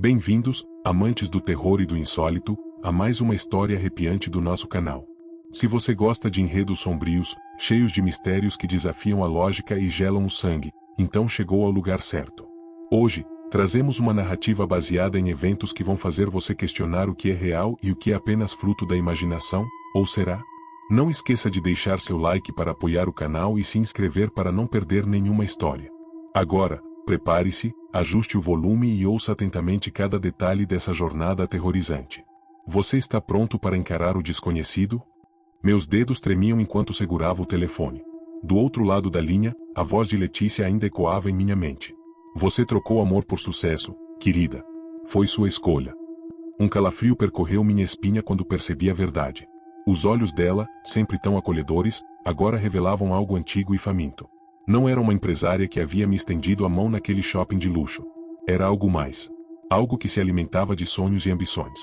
Bem-vindos, amantes do terror e do insólito, a mais uma história arrepiante do nosso canal. Se você gosta de enredos sombrios, cheios de mistérios que desafiam a lógica e gelam o sangue, então chegou ao lugar certo. Hoje, trazemos uma narrativa baseada em eventos que vão fazer você questionar o que é real e o que é apenas fruto da imaginação, ou será? Não esqueça de deixar seu like para apoiar o canal e se inscrever para não perder nenhuma história. Agora, prepare-se, ajuste o volume e ouça atentamente cada detalhe dessa jornada aterrorizante. Você está pronto para encarar o desconhecido? Meus dedos tremiam enquanto segurava o telefone. Do outro lado da linha, a voz de Letícia ainda ecoava em minha mente. Você trocou amor por sucesso, querida. Foi sua escolha. Um calafrio percorreu minha espinha quando percebi a verdade. Os olhos dela, sempre tão acolhedores, agora revelavam algo antigo e faminto. Não era uma empresária que havia me estendido a mão naquele shopping de luxo. Era algo mais. Algo que se alimentava de sonhos e ambições.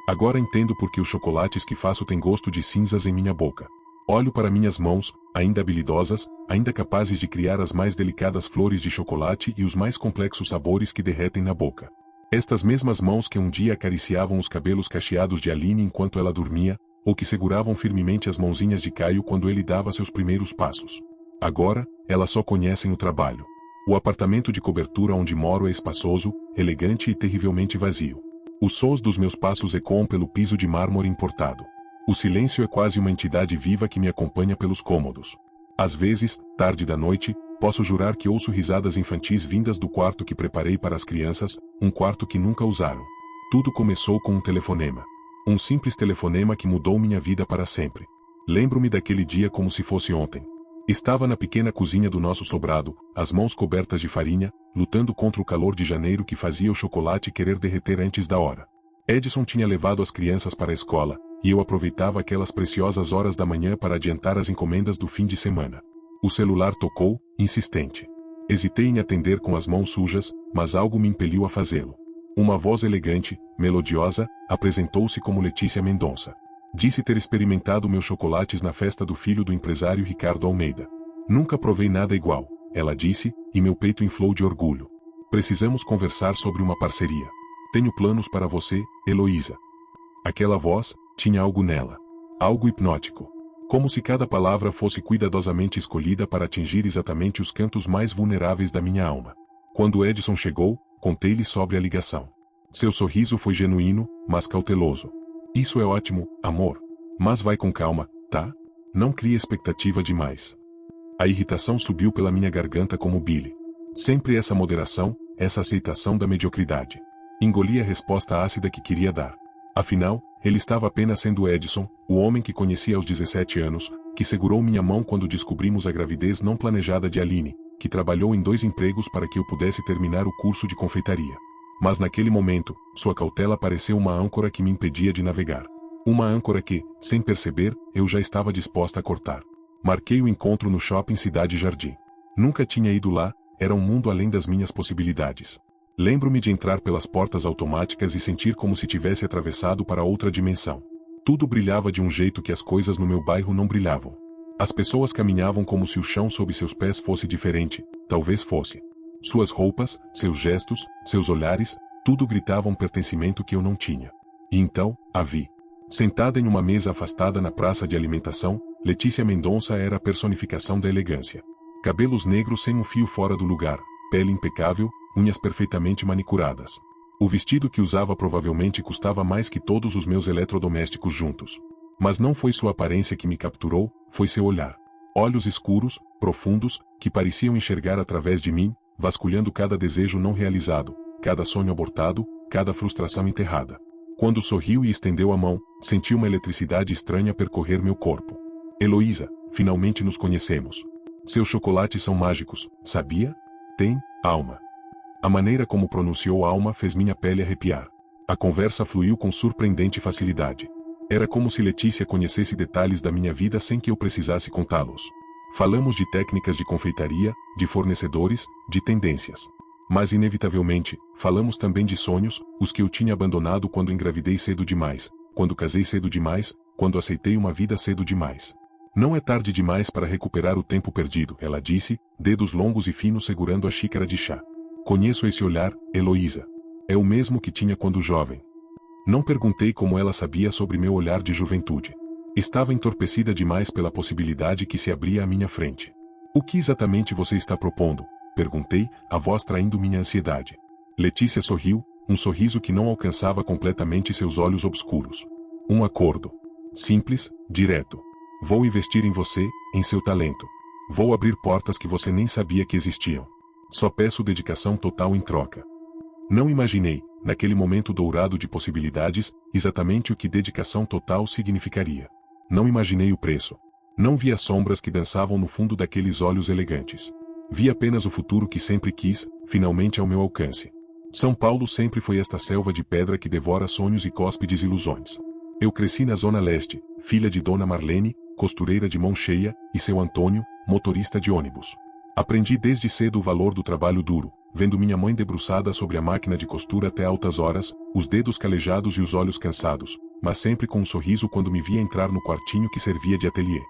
Agora entendo por que os chocolates que faço têm gosto de cinzas em minha boca. Olho para minhas mãos, ainda habilidosas, ainda capazes de criar as mais delicadas flores de chocolate e os mais complexos sabores que derretem na boca. Estas mesmas mãos que um dia acariciavam os cabelos cacheados de Aline enquanto ela dormia, ou que seguravam firmemente as mãozinhas de Caio quando ele dava seus primeiros passos. Agora, elas só conhecem o trabalho. O apartamento de cobertura onde moro é espaçoso, elegante e terrivelmente vazio. Os sons dos meus passos ecoam pelo piso de mármore importado. O silêncio é quase uma entidade viva que me acompanha pelos cômodos. Às vezes, tarde da noite, posso jurar que ouço risadas infantis vindas do quarto que preparei para as crianças, um quarto que nunca usaram. Tudo começou com um telefonema. Um simples telefonema que mudou minha vida para sempre. Lembro-me daquele dia como se fosse ontem. Estava na pequena cozinha do nosso sobrado, as mãos cobertas de farinha, lutando contra o calor de janeiro que fazia o chocolate querer derreter antes da hora. Edson tinha levado as crianças para a escola, e eu aproveitava aquelas preciosas horas da manhã para adiantar as encomendas do fim de semana. O celular tocou, insistente. Hesitei em atender com as mãos sujas, mas algo me impeliu a fazê-lo. Uma voz elegante, melodiosa, apresentou-se como Letícia Mendonça. Disse ter experimentado meus chocolates na festa do filho do empresário Ricardo Almeida. Nunca provei nada igual, ela disse, e meu peito inflou de orgulho. Precisamos conversar sobre uma parceria. Tenho planos para você, Heloísa. Aquela voz, tinha algo nela. Algo hipnótico. Como se cada palavra fosse cuidadosamente escolhida para atingir exatamente os cantos mais vulneráveis da minha alma. Quando Edson chegou, contei-lhe sobre a ligação. Seu sorriso foi genuíno, mas cauteloso. Isso é ótimo, amor. Mas vai com calma, tá? Não crie expectativa demais. A irritação subiu pela minha garganta como bile. Sempre essa moderação, essa aceitação da mediocridade. Engoli a resposta ácida que queria dar. Afinal, ele estava apenas sendo Edson, o homem que conheci aos 17 anos, que segurou minha mão quando descobrimos a gravidez não planejada de Aline, que trabalhou em 2 empregos para que eu pudesse terminar o curso de confeitaria. Mas naquele momento, sua cautela pareceu uma âncora que me impedia de navegar. Uma âncora que, sem perceber, eu já estava disposta a cortar. Marquei o encontro no shopping Cidade Jardim. Nunca tinha ido lá, era um mundo além das minhas possibilidades. Lembro-me de entrar pelas portas automáticas e sentir como se tivesse atravessado para outra dimensão. Tudo brilhava de um jeito que as coisas no meu bairro não brilhavam. As pessoas caminhavam como se o chão sob seus pés fosse diferente, talvez fosse. Suas roupas, seus gestos, seus olhares, tudo gritavam um pertencimento que eu não tinha. E então, a vi. Sentada em uma mesa afastada na praça de alimentação, Letícia Mendonça era a personificação da elegância. Cabelos negros sem um fio fora do lugar, pele impecável, unhas perfeitamente manicuradas. O vestido que usava provavelmente custava mais que todos os meus eletrodomésticos juntos. Mas não foi sua aparência que me capturou, foi seu olhar. Olhos escuros, profundos, que pareciam enxergar através de mim, vasculhando cada desejo não realizado, cada sonho abortado, cada frustração enterrada. Quando sorriu e estendeu a mão, senti uma eletricidade estranha percorrer meu corpo. Heloísa, finalmente nos conhecemos. Seus chocolates são mágicos, sabia? Tem alma. A maneira como pronunciou alma fez minha pele arrepiar. A conversa fluiu com surpreendente facilidade. Era como se Letícia conhecesse detalhes da minha vida sem que eu precisasse contá-los. Falamos de técnicas de confeitaria, de fornecedores, de tendências. Mas inevitavelmente, falamos também de sonhos, os que eu tinha abandonado quando engravidei cedo demais, quando casei cedo demais, quando aceitei uma vida cedo demais. Não é tarde demais para recuperar o tempo perdido, ela disse, dedos longos e finos segurando a xícara de chá. Conheço esse olhar, Heloísa. É o mesmo que tinha quando jovem. Não perguntei como ela sabia sobre meu olhar de juventude. Estava entorpecida demais pela possibilidade que se abria à minha frente. O que exatamente você está propondo? Perguntei, a voz traindo minha ansiedade. Letícia sorriu, um sorriso que não alcançava completamente seus olhos obscuros. Um acordo. Simples, direto. Vou investir em você, em seu talento. Vou abrir portas que você nem sabia que existiam. Só peço dedicação total em troca. Não imaginei, naquele momento dourado de possibilidades, exatamente o que dedicação total significaria. Não imaginei o preço. Não vi as sombras que dançavam no fundo daqueles olhos elegantes. Vi apenas o futuro que sempre quis, finalmente ao meu alcance. São Paulo sempre foi esta selva de pedra que devora sonhos e cospe desilusões. Eu cresci na Zona Leste, filha de Dona Marlene, costureira de mão cheia, e seu Antônio, motorista de ônibus. Aprendi desde cedo o valor do trabalho duro, vendo minha mãe debruçada sobre a máquina de costura até altas horas, os dedos calejados e os olhos cansados, mas sempre com um sorriso quando me via entrar no quartinho que servia de ateliê.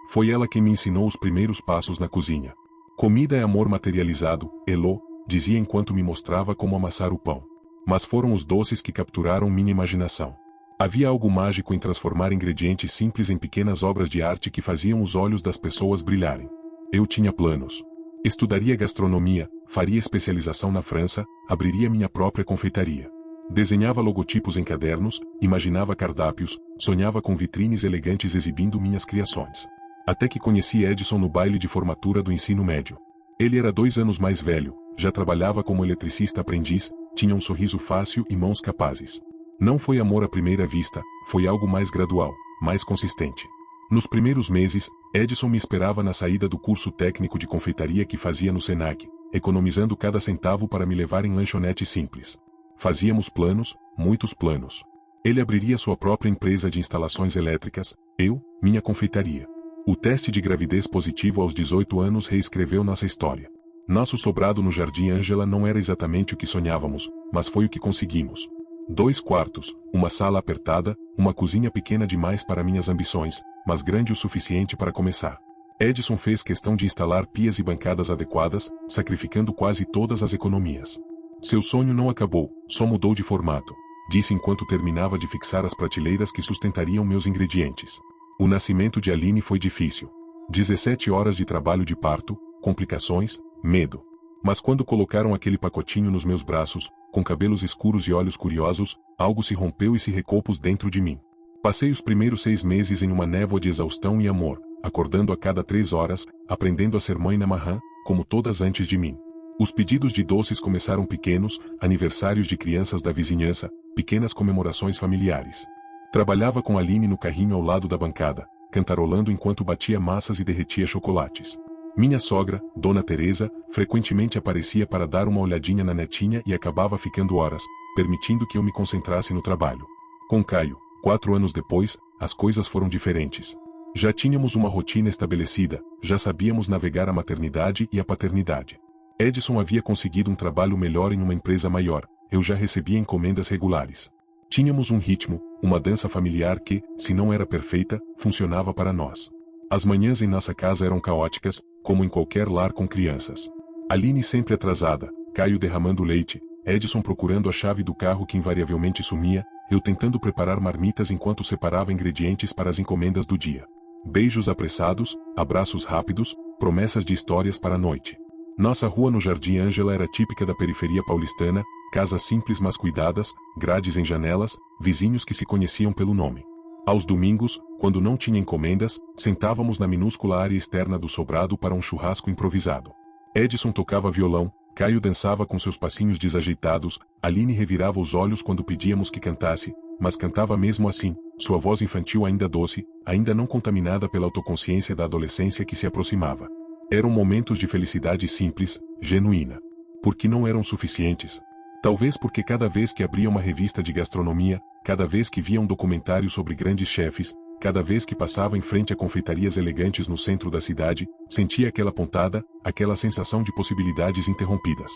Foi ela quem me ensinou os primeiros passos na cozinha. Comida é amor materializado, Elô, dizia enquanto me mostrava como amassar o pão. Mas foram os doces que capturaram minha imaginação. Havia algo mágico em transformar ingredientes simples em pequenas obras de arte que faziam os olhos das pessoas brilharem. Eu tinha planos. Estudaria gastronomia, faria especialização na França, abriria minha própria confeitaria. Desenhava logotipos em cadernos, imaginava cardápios, sonhava com vitrines elegantes exibindo minhas criações. Até que conheci Edson no baile de formatura do ensino médio. Ele era 2 anos mais velho, já trabalhava como eletricista aprendiz, tinha um sorriso fácil e mãos capazes. Não foi amor à primeira vista, foi algo mais gradual, mais consistente. Nos primeiros meses, Edson me esperava na saída do curso técnico de confeitaria que fazia no Senac, economizando cada centavo para me levar em lanchonete simples. Fazíamos planos, muitos planos. Ele abriria sua própria empresa de instalações elétricas, eu, minha confeitaria. O teste de gravidez positivo aos 18 anos reescreveu nossa história. Nosso sobrado no Jardim Ângela não era exatamente o que sonhávamos, mas foi o que conseguimos. 2 quartos, uma sala apertada, uma cozinha pequena demais para minhas ambições, mas grande o suficiente para começar. Edson fez questão de instalar pias e bancadas adequadas, sacrificando quase todas as economias. Seu sonho não acabou, só mudou de formato, disse enquanto terminava de fixar as prateleiras que sustentariam meus ingredientes. O nascimento de Aline foi difícil. 17 horas de trabalho de parto, complicações, medo. Mas quando colocaram aquele pacotinho nos meus braços, com cabelos escuros e olhos curiosos, algo se rompeu e se recompôs dentro de mim. Passei os primeiros 6 meses em uma névoa de exaustão e amor, acordando a cada 3 horas, aprendendo a ser mãe na marrã, como todas antes de mim. Os pedidos de doces começaram pequenos, aniversários de crianças da vizinhança, pequenas comemorações familiares. Trabalhava com Aline no carrinho ao lado da bancada, cantarolando enquanto batia massas e derretia chocolates. Minha sogra, Dona Teresa, frequentemente aparecia para dar uma olhadinha na netinha e acabava ficando horas, permitindo que eu me concentrasse no trabalho. Com Caio, 4 anos depois, as coisas foram diferentes. Já tínhamos uma rotina estabelecida, já sabíamos navegar a maternidade e a paternidade. Edson havia conseguido um trabalho melhor em uma empresa maior, eu já recebia encomendas regulares. Tínhamos um ritmo, uma dança familiar que, se não era perfeita, funcionava para nós. As manhãs em nossa casa eram caóticas, como em qualquer lar com crianças. Aline sempre atrasada, Caio derramando leite, Edson procurando a chave do carro que invariavelmente sumia, eu tentando preparar marmitas enquanto separava ingredientes para as encomendas do dia. Beijos apressados, abraços rápidos, promessas de histórias para a noite. Nossa rua no Jardim Ângela era típica da periferia paulistana, casas simples mas cuidadas, grades em janelas, vizinhos que se conheciam pelo nome. Aos domingos, quando não tinha encomendas, sentávamos na minúscula área externa do sobrado para um churrasco improvisado. Edson tocava violão, Caio dançava com seus passinhos desajeitados, Aline revirava os olhos quando pedíamos que cantasse, mas cantava mesmo assim, sua voz infantil ainda doce, ainda não contaminada pela autoconsciência da adolescência que se aproximava. Eram momentos de felicidade simples, genuína. Porque não eram suficientes. Talvez porque cada vez que abria uma revista de gastronomia, cada vez que via um documentário sobre grandes chefes, cada vez que passava em frente a confeitarias elegantes no centro da cidade, sentia aquela pontada, aquela sensação de possibilidades interrompidas.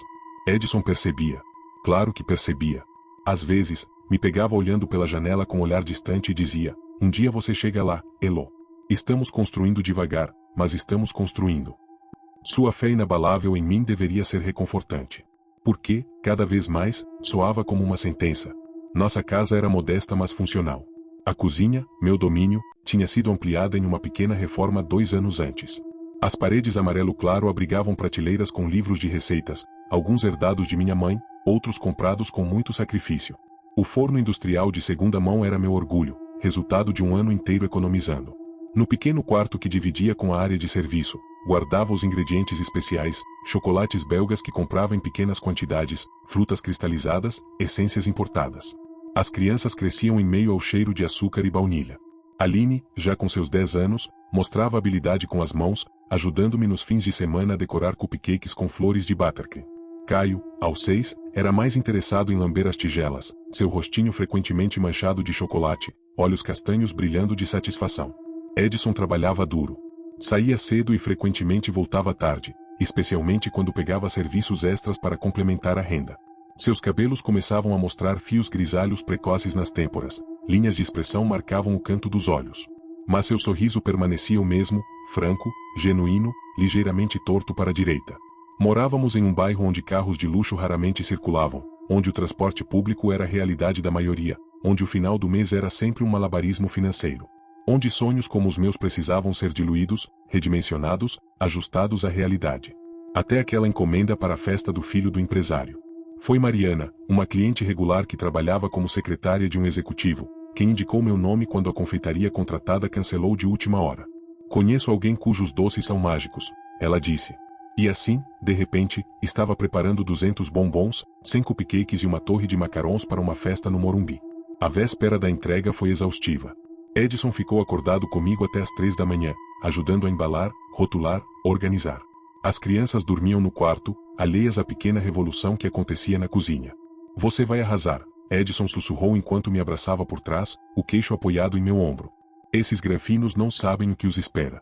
Edson percebia. Claro que percebia. Às vezes, me pegava olhando pela janela com um olhar distante e dizia, um dia você chega lá, Elô. Estamos construindo devagar, mas estamos construindo. Sua fé inabalável em mim deveria ser reconfortante. Porque, cada vez mais, soava como uma sentença. Nossa casa era modesta mas funcional. A cozinha, meu domínio, tinha sido ampliada em uma pequena reforma 2 anos antes. As paredes amarelo claro abrigavam prateleiras com livros de receitas, alguns herdados de minha mãe, outros comprados com muito sacrifício. O forno industrial de segunda mão era meu orgulho, resultado de um ano inteiro economizando. No pequeno quarto que dividia com a área de serviço, guardava os ingredientes especiais, chocolates belgas que comprava em pequenas quantidades, frutas cristalizadas, essências importadas. As crianças cresciam em meio ao cheiro de açúcar e baunilha. Aline, já com seus 10 anos, mostrava habilidade com as mãos, ajudando-me nos fins de semana a decorar cupcakes com flores de buttercream. Caio, aos 6, era mais interessado em lamber as tigelas, seu rostinho frequentemente manchado de chocolate, olhos castanhos brilhando de satisfação. Edson trabalhava duro. Saía cedo e frequentemente voltava tarde, especialmente quando pegava serviços extras para complementar a renda. Seus cabelos começavam a mostrar fios grisalhos precoces nas têmporas, linhas de expressão marcavam o canto dos olhos. Mas seu sorriso permanecia o mesmo, franco, genuíno, ligeiramente torto para a direita. Morávamos em um bairro onde carros de luxo raramente circulavam, onde o transporte público era a realidade da maioria, onde o final do mês era sempre um malabarismo financeiro. Onde sonhos como os meus precisavam ser diluídos, redimensionados, ajustados à realidade. Até aquela encomenda para a festa do filho do empresário. Foi Mariana, uma cliente regular que trabalhava como secretária de um executivo, quem indicou meu nome quando a confeitaria contratada cancelou de última hora. Conheço alguém cujos doces são mágicos, ela disse. E assim, de repente, estava preparando 200 bombons, 100 cupcakes e uma torre de macarons para uma festa no Morumbi. A véspera da entrega foi exaustiva. Edson ficou acordado comigo até as 3 da manhã, ajudando a embalar, rotular, organizar. As crianças dormiam no quarto, alheias à pequena revolução que acontecia na cozinha. Você vai arrasar, Edson sussurrou enquanto me abraçava por trás, o queixo apoiado em meu ombro. Esses granfinos não sabem o que os espera.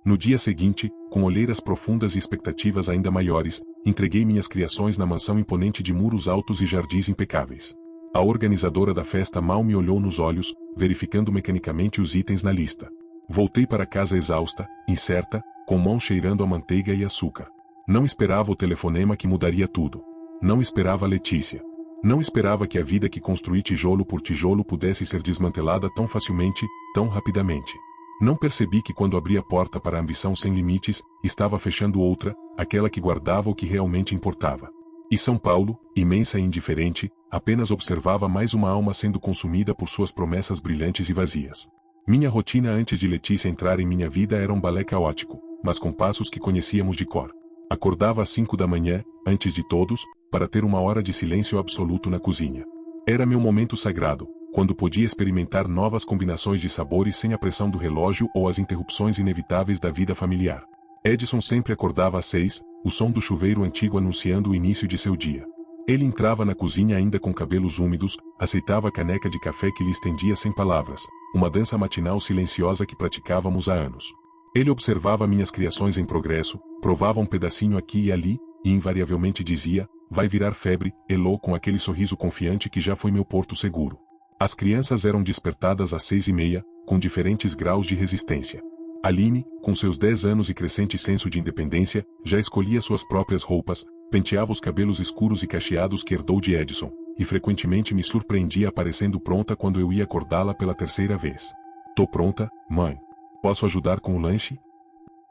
No dia seguinte, com olheiras profundas e expectativas ainda maiores, entreguei minhas criações na mansão imponente de muros altos e jardins impecáveis. A organizadora da festa mal me olhou nos olhos, verificando mecanicamente os itens na lista. Voltei para casa exausta, incerta, com mãos cheirando a manteiga e açúcar. Não esperava o telefonema que mudaria tudo. Não esperava a Letícia. Não esperava que a vida que construí tijolo por tijolo pudesse ser desmantelada tão facilmente, tão rapidamente. Não percebi que quando abri a porta para a ambição sem limites, estava fechando outra, aquela que guardava o que realmente importava. E São Paulo, imensa e indiferente, apenas observava mais uma alma sendo consumida por suas promessas brilhantes e vazias. Minha rotina antes de Letícia entrar em minha vida era um balé caótico, mas com passos que conhecíamos de cor. Acordava às 5 da manhã, antes de todos, para ter uma hora de silêncio absoluto na cozinha. Era meu momento sagrado, quando podia experimentar novas combinações de sabores sem a pressão do relógio ou as interrupções inevitáveis da vida familiar. Edson sempre acordava às 6, o som do chuveiro antigo anunciando o início de seu dia. Ele entrava na cozinha ainda com cabelos úmidos, aceitava a caneca de café que lhe estendia sem palavras, uma dança matinal silenciosa que praticávamos há anos. Ele observava minhas criações em progresso, provava um pedacinho aqui e ali, e invariavelmente dizia, vai virar febre, Elô, com aquele sorriso confiante que já foi meu porto seguro. As crianças eram despertadas às 6h30, com diferentes graus de resistência. Aline, com seus 10 anos e crescente senso de independência, já escolhia suas próprias roupas, penteava os cabelos escuros e cacheados que herdou de Edson, e frequentemente me surpreendia aparecendo pronta quando eu ia acordá-la pela 3ª vez. Tô pronta, mãe. Posso ajudar com o lanche?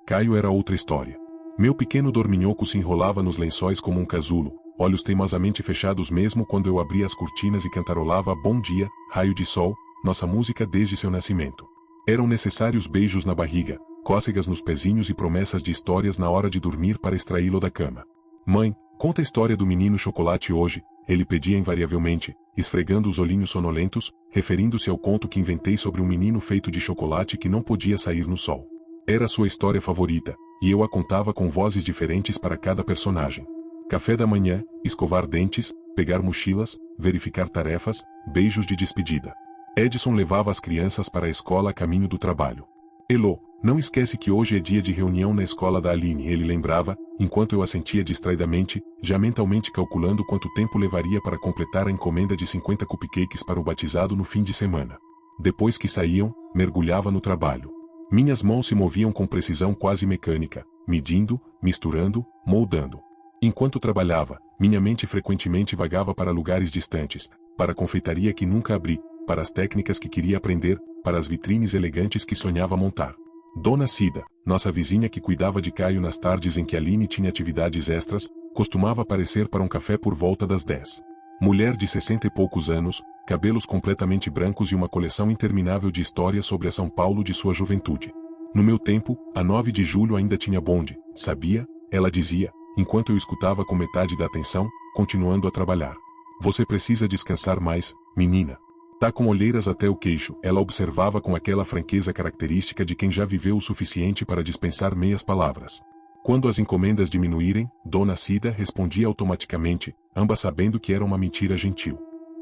Caio era outra história. Meu pequeno dorminhoco se enrolava nos lençóis como um casulo, olhos teimosamente fechados mesmo quando eu abria as cortinas e cantarolava Bom Dia, Raio de Sol, nossa música desde seu nascimento. Eram necessários beijos na barriga, cócegas nos pezinhos e promessas de histórias na hora de dormir para extraí-lo da cama. Mãe, conta a história do menino chocolate hoje, ele pedia invariavelmente, esfregando os olhinhos sonolentos, referindo-se ao conto que inventei sobre um menino feito de chocolate que não podia sair no sol. Era sua história favorita, e eu a contava com vozes diferentes para cada personagem. Café da manhã, escovar dentes, pegar mochilas, verificar tarefas, beijos de despedida. Edson levava as crianças para a escola a caminho do trabalho. Elô, não esquece que hoje é dia de reunião na escola da Aline, ele lembrava, enquanto eu assentia distraidamente, já mentalmente calculando quanto tempo levaria para completar a encomenda de 50 cupcakes para o batizado no fim de semana. Depois que saíam, mergulhava no trabalho. Minhas mãos se moviam com precisão quase mecânica, medindo, misturando, moldando. Enquanto trabalhava, Minha mente frequentemente vagava para lugares distantes, para a confeitaria que nunca abri, para as técnicas que queria aprender, para as vitrines elegantes que sonhava montar. Dona Cida, nossa vizinha que cuidava de Caio nas tardes em que Aline tinha atividades extras, costumava aparecer para um café por volta das 10. Mulher de 60 e poucos anos, cabelos completamente brancos e uma coleção interminável de histórias sobre a São Paulo de sua juventude. No meu tempo, a 9 de julho ainda tinha bonde, sabia? Ela dizia, enquanto eu escutava com metade da atenção, continuando a trabalhar. Você precisa descansar mais, menina. Tá com olheiras até o queixo, ela observava com aquela franqueza característica de quem já viveu o suficiente para dispensar meias palavras. Quando as encomendas diminuírem, Dona Cida respondia automaticamente, ambas sabendo que era uma mentira gentil.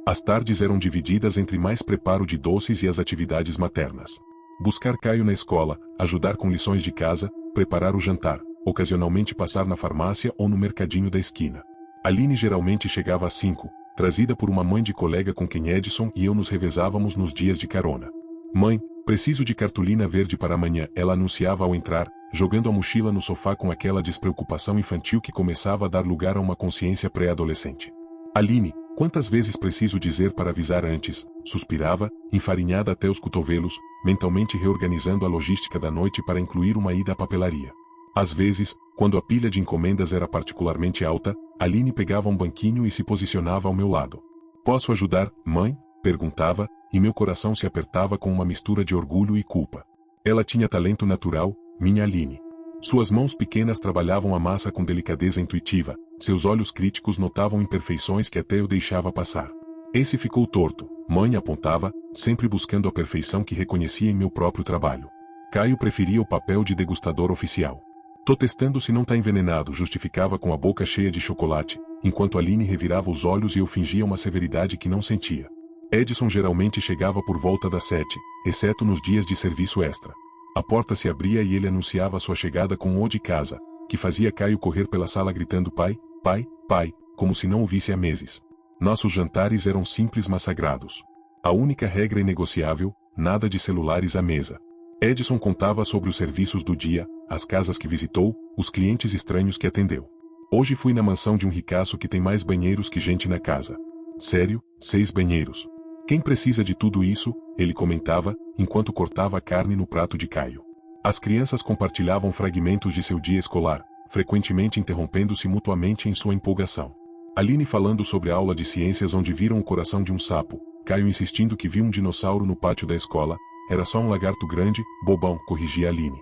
As tardes eram divididas entre mais preparo de doces e as atividades maternas. Buscar Caio na escola, ajudar com lições de casa, preparar o jantar, ocasionalmente passar na farmácia ou no mercadinho da esquina. Aline geralmente chegava às 5, trazida por uma mãe de colega com quem Edson e eu nos revezávamos nos dias de carona. Mãe, preciso de cartolina verde para amanhã, ela anunciava ao entrar, jogando a mochila no sofá com aquela despreocupação infantil que começava a dar lugar a uma consciência pré-adolescente. Aline, quantas vezes preciso dizer para avisar antes? Suspirava, enfarinhada até os cotovelos, mentalmente reorganizando a logística da noite para incluir uma ida à papelaria. Às vezes, quando a pilha de encomendas era particularmente alta, Aline pegava um banquinho e se posicionava ao meu lado. Posso ajudar, mãe? Perguntava, e meu coração se apertava com uma mistura de orgulho e culpa. Ela tinha talento natural, minha Aline. Suas mãos pequenas trabalhavam a massa com delicadeza intuitiva, seus olhos críticos notavam imperfeições que até eu deixava passar. Esse ficou torto, mãe apontava, sempre buscando a perfeição que reconhecia em meu próprio trabalho. Caio preferia o papel de degustador oficial. Tô testando se não tá envenenado, justificava com a boca cheia de chocolate, enquanto Aline revirava os olhos e eu fingia uma severidade que não sentia. Edson geralmente chegava por volta das 7, exceto nos dias de serviço extra. A porta se abria e ele anunciava sua chegada com um "Ô de casa", que fazia Caio correr pela sala gritando pai, pai, pai, como se não o visse há meses. Nossos jantares eram simples mas sagrados. A única regra inegociável, nada de celulares à mesa. Edson contava sobre os serviços do dia, as casas que visitou, os clientes estranhos que atendeu. Hoje fui na mansão de um ricaço que tem mais banheiros que gente na casa. Sério, 6 banheiros. Quem precisa de tudo isso? Ele comentava, enquanto cortava a carne no prato de Caio. As crianças compartilhavam fragmentos de seu dia escolar, frequentemente interrompendo-se mutuamente em sua empolgação. Aline falando sobre a aula de ciências onde viram o coração de um sapo, Caio insistindo que viu um dinossauro no pátio da escola, era só um lagarto grande, bobão, corrigia Aline.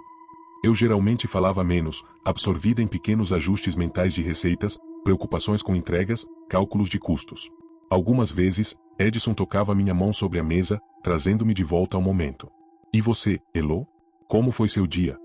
Eu geralmente falava menos, absorvida em pequenos ajustes mentais de receitas, preocupações com entregas, cálculos de custos. Algumas vezes, Edson tocava minha mão sobre a mesa, trazendo-me de volta ao momento. E você, Elô? Como foi seu dia?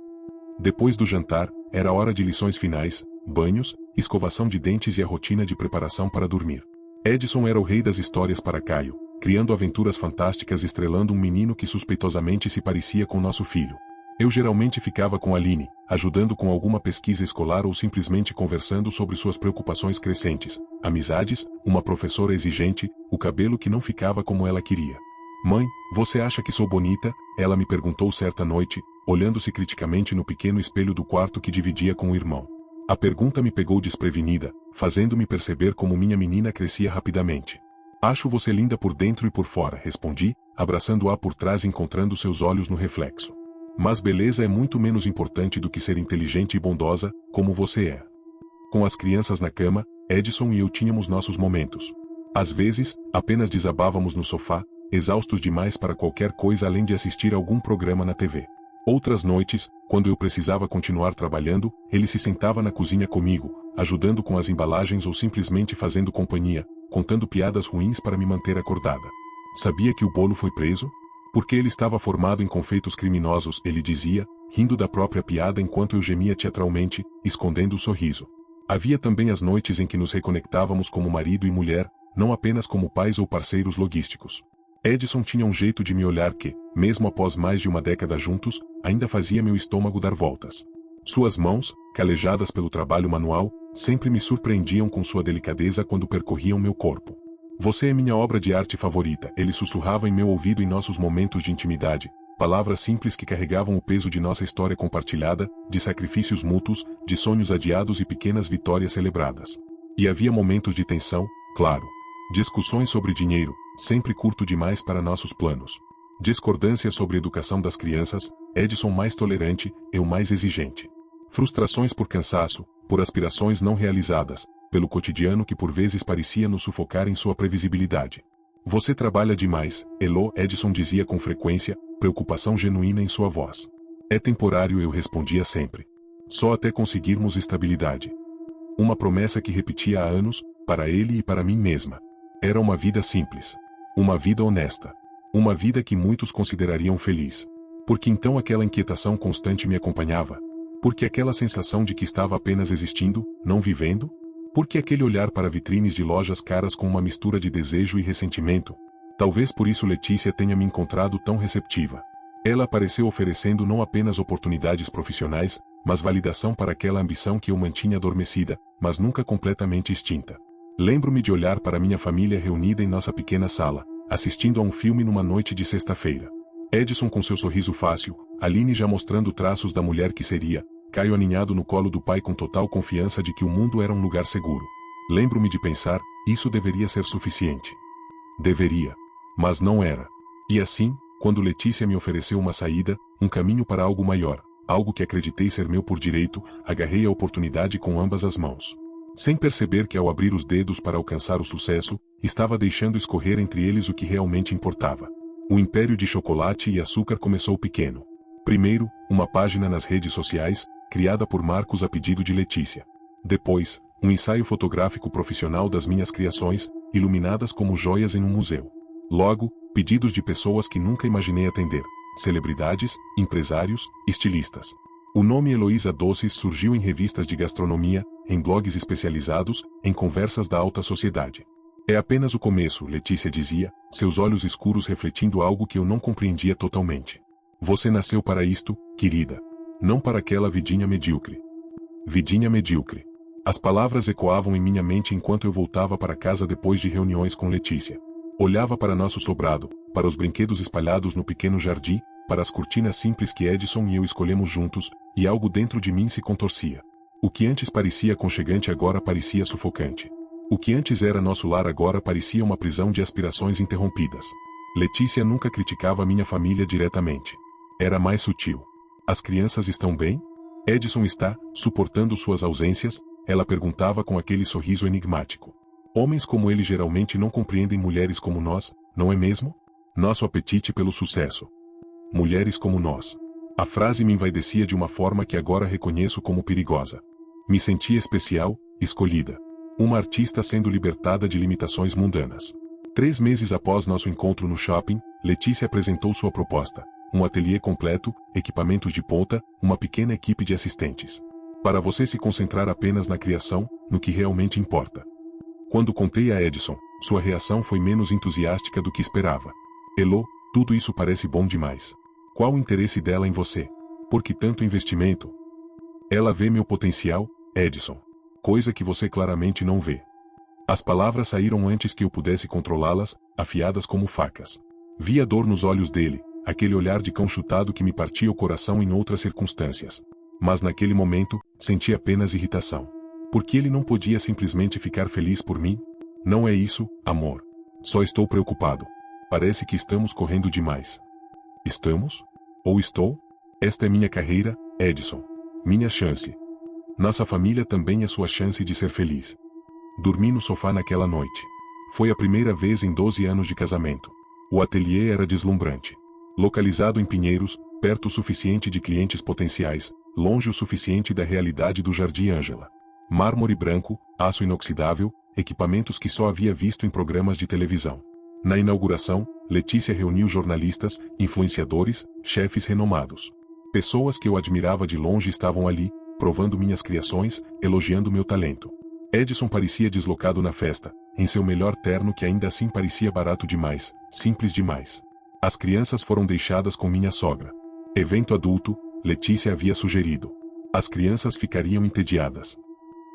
Depois do jantar, era hora de lições finais, banhos, escovação de dentes e a rotina de preparação para dormir. Edson era o rei das histórias para Caio, criando aventuras fantásticas estrelando um menino que suspeitosamente se parecia com nosso filho. Eu geralmente ficava com Aline, ajudando com alguma pesquisa escolar ou simplesmente conversando sobre suas preocupações crescentes, amizades, uma professora exigente, o cabelo que não ficava como ela queria. Mãe, você acha que sou bonita? Ela me perguntou certa noite, olhando-se criticamente no pequeno espelho do quarto que dividia com o irmão. A pergunta me pegou desprevenida, fazendo-me perceber como minha menina crescia rapidamente. Acho você linda por dentro e por fora, respondi, abraçando-a por trás e encontrando seus olhos no reflexo. Mas beleza é muito menos importante do que ser inteligente e bondosa, como você é. Com as crianças na cama, Edson e eu tínhamos nossos momentos. Às vezes, apenas desabávamos no sofá, exaustos demais para qualquer coisa além de assistir algum programa na TV. Outras noites, quando eu precisava continuar trabalhando, ele se sentava na cozinha comigo, ajudando com as embalagens ou simplesmente fazendo companhia, contando piadas ruins para me manter acordada. Sabia que o bolo foi preso? Porque ele estava formado em confeitos criminosos, ele dizia, rindo da própria piada enquanto eu gemia teatralmente, escondendo o sorriso. Havia também as noites em que nos reconectávamos como marido e mulher, não apenas como pais ou parceiros logísticos. Edson tinha um jeito de me olhar que, mesmo após mais de uma década juntos, ainda fazia meu estômago dar voltas. Suas mãos, calejadas pelo trabalho manual, sempre me surpreendiam com sua delicadeza quando percorriam meu corpo. Você é minha obra de arte favorita, ele sussurrava em meu ouvido em nossos momentos de intimidade, palavras simples que carregavam o peso de nossa história compartilhada, de sacrifícios mútuos, de sonhos adiados e pequenas vitórias celebradas. E havia momentos de tensão, claro. Discussões sobre dinheiro, sempre curto demais para nossos planos. Discordâncias sobre educação das crianças, Edson mais tolerante, eu mais exigente. Frustrações por cansaço, por aspirações não realizadas, pelo cotidiano que por vezes parecia nos sufocar em sua previsibilidade. Você trabalha demais, Elo, Edson dizia com frequência, preocupação genuína em sua voz. É temporário, eu respondia sempre. Só até conseguirmos estabilidade. Uma promessa que repetia há anos, para ele e para mim mesma. Era uma vida simples. Uma vida honesta. Uma vida que muitos considerariam feliz. Porque então aquela inquietação constante me acompanhava? Porque aquela sensação de que estava apenas existindo, não vivendo? Porque aquele olhar para vitrines de lojas caras com uma mistura de desejo e ressentimento? Talvez por isso Letícia tenha me encontrado tão receptiva. Ela apareceu oferecendo não apenas oportunidades profissionais, mas validação para aquela ambição que eu mantinha adormecida, mas nunca completamente extinta. Lembro-me de olhar para minha família reunida em nossa pequena sala, assistindo a um filme numa noite de sexta-feira. Edson com seu sorriso fácil, Aline já mostrando traços da mulher que seria, Caio aninhado no colo do pai com total confiança de que o mundo era um lugar seguro. Lembro-me de pensar, isso deveria ser suficiente. Deveria. Mas não era. E assim, quando Letícia me ofereceu uma saída, um caminho para algo maior, algo que acreditei ser meu por direito, agarrei a oportunidade com ambas as mãos. Sem perceber que ao abrir os dedos para alcançar o sucesso, estava deixando escorrer entre eles o que realmente importava. O império de chocolate e açúcar começou pequeno. Primeiro, uma página nas redes sociais, criada por Marcos a pedido de Letícia. Depois, um ensaio fotográfico profissional das minhas criações, iluminadas como joias em um museu. Logo, pedidos de pessoas que nunca imaginei atender. Celebridades, empresários, estilistas. O nome Heloísa Doces surgiu em revistas de gastronomia, em blogs especializados, em conversas da alta sociedade. É apenas o começo, Letícia dizia, seus olhos escuros refletindo algo que eu não compreendia totalmente. Você nasceu para isto, querida. Não para aquela vidinha medíocre. Vidinha medíocre. As palavras ecoavam em minha mente enquanto eu voltava para casa depois de reuniões com Letícia. Olhava para nosso sobrado, para os brinquedos espalhados no pequeno jardim, para as cortinas simples que Edson e eu escolhemos juntos, e algo dentro de mim se contorcia. O que antes parecia aconchegante agora parecia sufocante. O que antes era nosso lar agora parecia uma prisão de aspirações interrompidas. Letícia nunca criticava minha família diretamente. Era mais sutil. As crianças estão bem? Edson está, suportando suas ausências? Ela perguntava com aquele sorriso enigmático. Homens como ele geralmente não compreendem mulheres como nós, não é mesmo? Nosso apetite pelo sucesso. Mulheres como nós. A frase me envaidecia de uma forma que agora reconheço como perigosa. Me sentia especial, escolhida. Uma artista sendo libertada de limitações mundanas. 3 meses após nosso encontro no shopping, Letícia apresentou sua proposta. Um ateliê completo, equipamentos de ponta, uma pequena equipe de assistentes. Para você se concentrar apenas na criação, no que realmente importa. Quando contei a Edson, sua reação foi menos entusiástica do que esperava. Elo, tudo isso parece bom demais. Qual o interesse dela em você? Por que tanto investimento? Ela vê meu potencial, Edson. Coisa que você claramente não vê. As palavras saíram antes que eu pudesse controlá-las, afiadas como facas. Vi a dor nos olhos dele, aquele olhar de cão chutado que me partia o coração em outras circunstâncias. Mas naquele momento, senti apenas irritação. Porque ele não podia simplesmente ficar feliz por mim? Não é isso, amor. Só estou preocupado. Parece que estamos correndo demais. Estamos? Ou estou? Esta é minha carreira, Edson. Minha chance. Nossa família também é sua chance de ser feliz. Dormi no sofá naquela noite. Foi a primeira vez em 12 anos de casamento. O ateliê era deslumbrante. Localizado em Pinheiros, perto o suficiente de clientes potenciais, longe o suficiente da realidade do Jardim Ângela. Mármore branco, aço inoxidável, equipamentos que só havia visto em programas de televisão. Na inauguração, Letícia reuniu jornalistas, influenciadores, chefes renomados. Pessoas que eu admirava de longe estavam ali, provando minhas criações, elogiando meu talento. Edson parecia deslocado na festa, em seu melhor terno que ainda assim parecia barato demais, simples demais. As crianças foram deixadas com minha sogra. Evento adulto, Letícia havia sugerido. As crianças ficariam entediadas.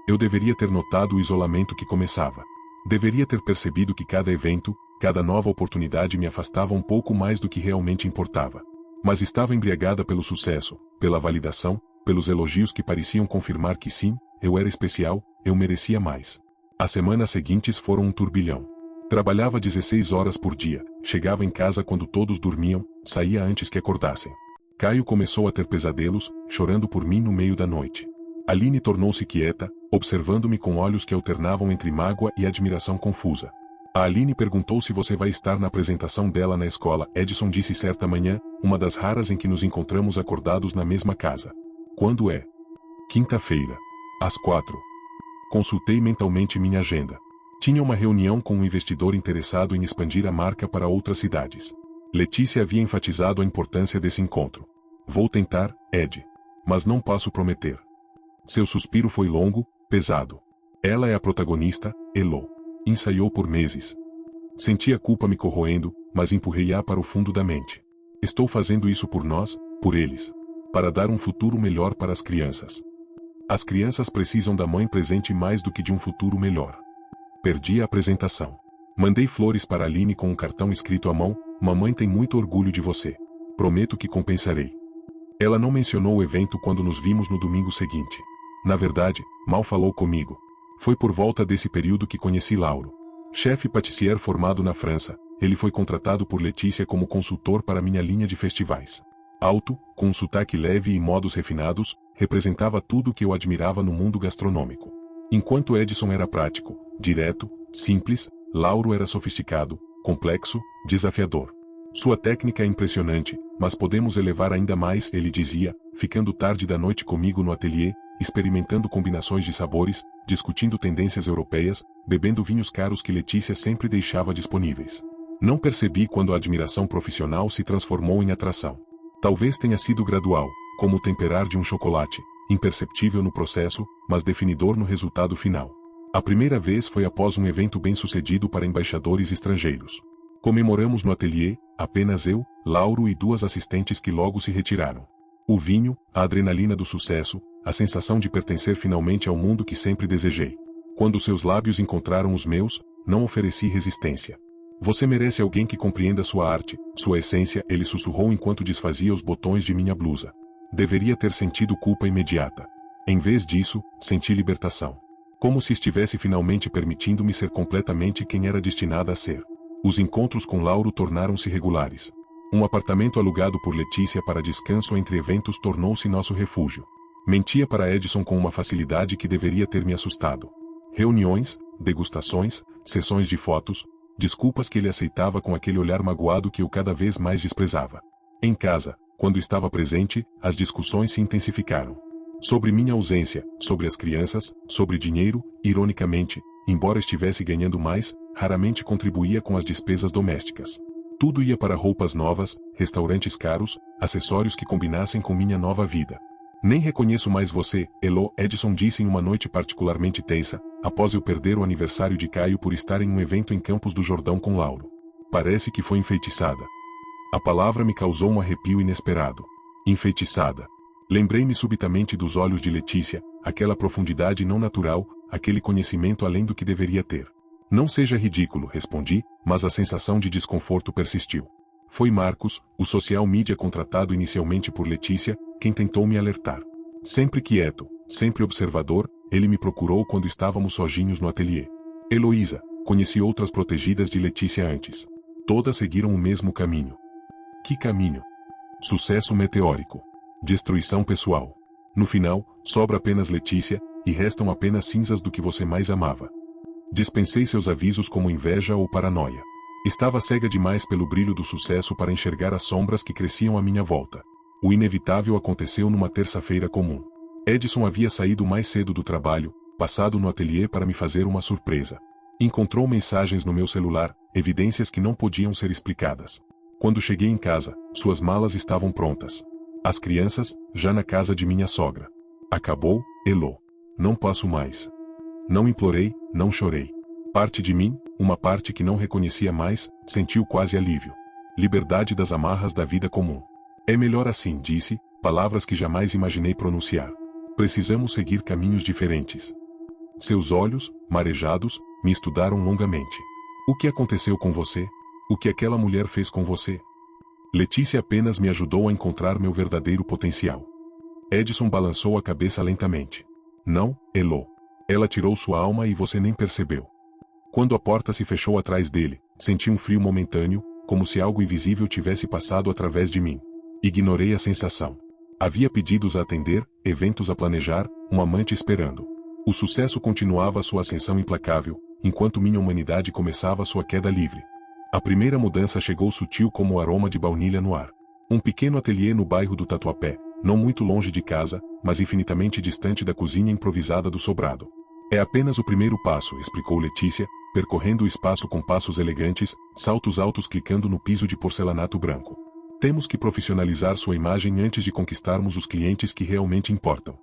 Eu deveria ter notado o isolamento que começava. Deveria ter percebido que cada evento, cada nova oportunidade me afastava um pouco mais do que realmente importava. Mas estava embriagada pelo sucesso, pela validação, pelos elogios que pareciam confirmar que sim, eu era especial, eu merecia mais. As semanas seguintes foram um turbilhão. Trabalhava 16 horas por dia, chegava em casa quando todos dormiam, saía antes que acordassem. Caio começou a ter pesadelos, chorando por mim no meio da noite. Aline tornou-se quieta, observando-me com olhos que alternavam entre mágoa e admiração confusa. A Aline perguntou se você vai estar na apresentação dela na escola. Edson disse certa manhã, uma das raras em que nos encontramos acordados na mesma casa. Quando é? Quinta-feira. Às 4. Consultei mentalmente minha agenda. Tinha uma reunião com um investidor interessado em expandir a marca para outras cidades. Letícia havia enfatizado a importância desse encontro. Vou tentar, Ed. Mas não posso prometer. Seu suspiro foi longo, pesado. Ela é a protagonista, Elo. Ensaiou por meses. Senti a culpa me corroendo, mas empurrei-a para o fundo da mente. Estou fazendo isso por nós, por eles. Para dar um futuro melhor para as crianças. As crianças precisam da mãe presente mais do que de um futuro melhor. Perdi a apresentação. Mandei flores para Aline com um cartão escrito à mão: mamãe tem muito orgulho de você. Prometo que compensarei. Ela não mencionou o evento quando nos vimos no domingo seguinte. Na verdade, mal falou comigo. Foi por volta desse período que conheci Lauro. Chefe patissier formado na França, ele foi contratado por Letícia como consultor para minha linha de festivais. Alto, com um sotaque leve e modos refinados, representava tudo o que eu admirava no mundo gastronômico. Enquanto Edson era prático, direto, simples, Lauro era sofisticado, complexo, desafiador. Sua técnica é impressionante, mas podemos elevar ainda mais, ele dizia, ficando tarde da noite comigo no ateliê, experimentando combinações de sabores, discutindo tendências europeias, bebendo vinhos caros que Letícia sempre deixava disponíveis. Não percebi quando a admiração profissional se transformou em atração. Talvez tenha sido gradual, como o temperar de um chocolate, imperceptível no processo, mas definidor no resultado final. A primeira vez foi após um evento bem-sucedido para embaixadores estrangeiros. Comemoramos no ateliê, apenas eu, Lauro e 2 assistentes que logo se retiraram. O vinho, a adrenalina do sucesso, a sensação de pertencer finalmente ao mundo que sempre desejei. Quando seus lábios encontraram os meus, não ofereci resistência. Você merece alguém que compreenda sua arte, sua essência, ele sussurrou enquanto desfazia os botões de minha blusa. Deveria ter sentido culpa imediata. Em vez disso, senti libertação. Como se estivesse finalmente permitindo-me ser completamente quem era destinada a ser. Os encontros com Lauro tornaram-se regulares. Um apartamento alugado por Letícia para descanso entre eventos tornou-se nosso refúgio. Mentia para Edson com uma facilidade que deveria ter me assustado. Reuniões, degustações, sessões de fotos, desculpas que ele aceitava com aquele olhar magoado que eu cada vez mais desprezava. Em casa, quando estava presente, as discussões se intensificaram. Sobre minha ausência, sobre as crianças, sobre dinheiro, ironicamente, embora estivesse ganhando mais, raramente contribuía com as despesas domésticas. Tudo ia para roupas novas, restaurantes caros, acessórios que combinassem com minha nova vida. Nem reconheço mais você, Elo, Edson disse em uma noite particularmente tensa, após eu perder o aniversário de Caio por estar em um evento em Campos do Jordão com Lauro. Parece que foi enfeitiçada. A palavra me causou um arrepio inesperado. Enfeitiçada. Lembrei-me subitamente dos olhos de Letícia, aquela profundidade não natural, aquele conhecimento além do que deveria ter. Não seja ridículo, respondi, mas a sensação de desconforto persistiu. Foi Marcos, o social media contratado inicialmente por Letícia, quem tentou me alertar. Sempre quieto, sempre observador, ele me procurou quando estávamos sozinhos no ateliê. Heloísa, conheci outras protegidas de Letícia antes. Todas seguiram o mesmo caminho. Que caminho? Sucesso meteórico. Destruição pessoal. No final, sobra apenas Letícia, e restam apenas cinzas do que você mais amava. Dispensei seus avisos como inveja ou paranoia. Estava cega demais pelo brilho do sucesso para enxergar as sombras que cresciam à minha volta. O inevitável aconteceu numa terça-feira comum. Edson havia saído mais cedo do trabalho, passado no ateliê para me fazer uma surpresa. Encontrou mensagens no meu celular, evidências que não podiam ser explicadas. Quando cheguei em casa, suas malas estavam prontas. As crianças, já na casa de minha sogra. Acabou, Elo. Não posso mais. Não implorei, não chorei. Parte de mim, uma parte que não reconhecia mais, sentiu quase alívio. Liberdade das amarras da vida comum. É melhor assim, disse, palavras que jamais imaginei pronunciar. Precisamos seguir caminhos diferentes. Seus olhos, marejados, me estudaram longamente. O que aconteceu com você? O que aquela mulher fez com você? Letícia apenas me ajudou a encontrar meu verdadeiro potencial. Edson balançou a cabeça lentamente. Não, Elo. Ela tirou sua alma e você nem percebeu. Quando a porta se fechou atrás dele, senti um frio momentâneo, como se algo invisível tivesse passado através de mim. Ignorei a sensação. Havia pedidos a atender, eventos a planejar, um amante esperando. O sucesso continuava sua ascensão implacável, enquanto minha humanidade começava sua queda livre. A primeira mudança chegou sutil como o aroma de baunilha no ar. Um pequeno ateliê no bairro do Tatuapé, não muito longe de casa, mas infinitamente distante da cozinha improvisada do sobrado. É apenas o primeiro passo, explicou Letícia, percorrendo o espaço com passos elegantes, saltos altos clicando no piso de porcelanato branco. Temos que profissionalizar sua imagem antes de conquistarmos os clientes que realmente importam.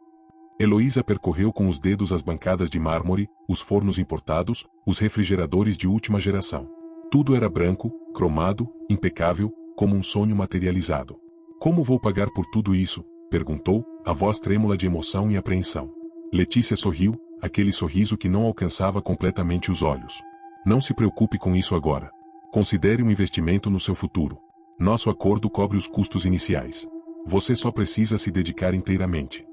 Heloísa percorreu com os dedos as bancadas de mármore, os fornos importados, os refrigeradores de última geração. Tudo era branco, cromado, impecável, como um sonho materializado. Como vou pagar por tudo isso? Perguntou, a voz trêmula de emoção e apreensão. Letícia sorriu, aquele sorriso que não alcançava completamente os olhos. Não se preocupe com isso agora. Considere um investimento no seu futuro. Nosso acordo cobre os custos iniciais. Você só precisa se dedicar inteiramente.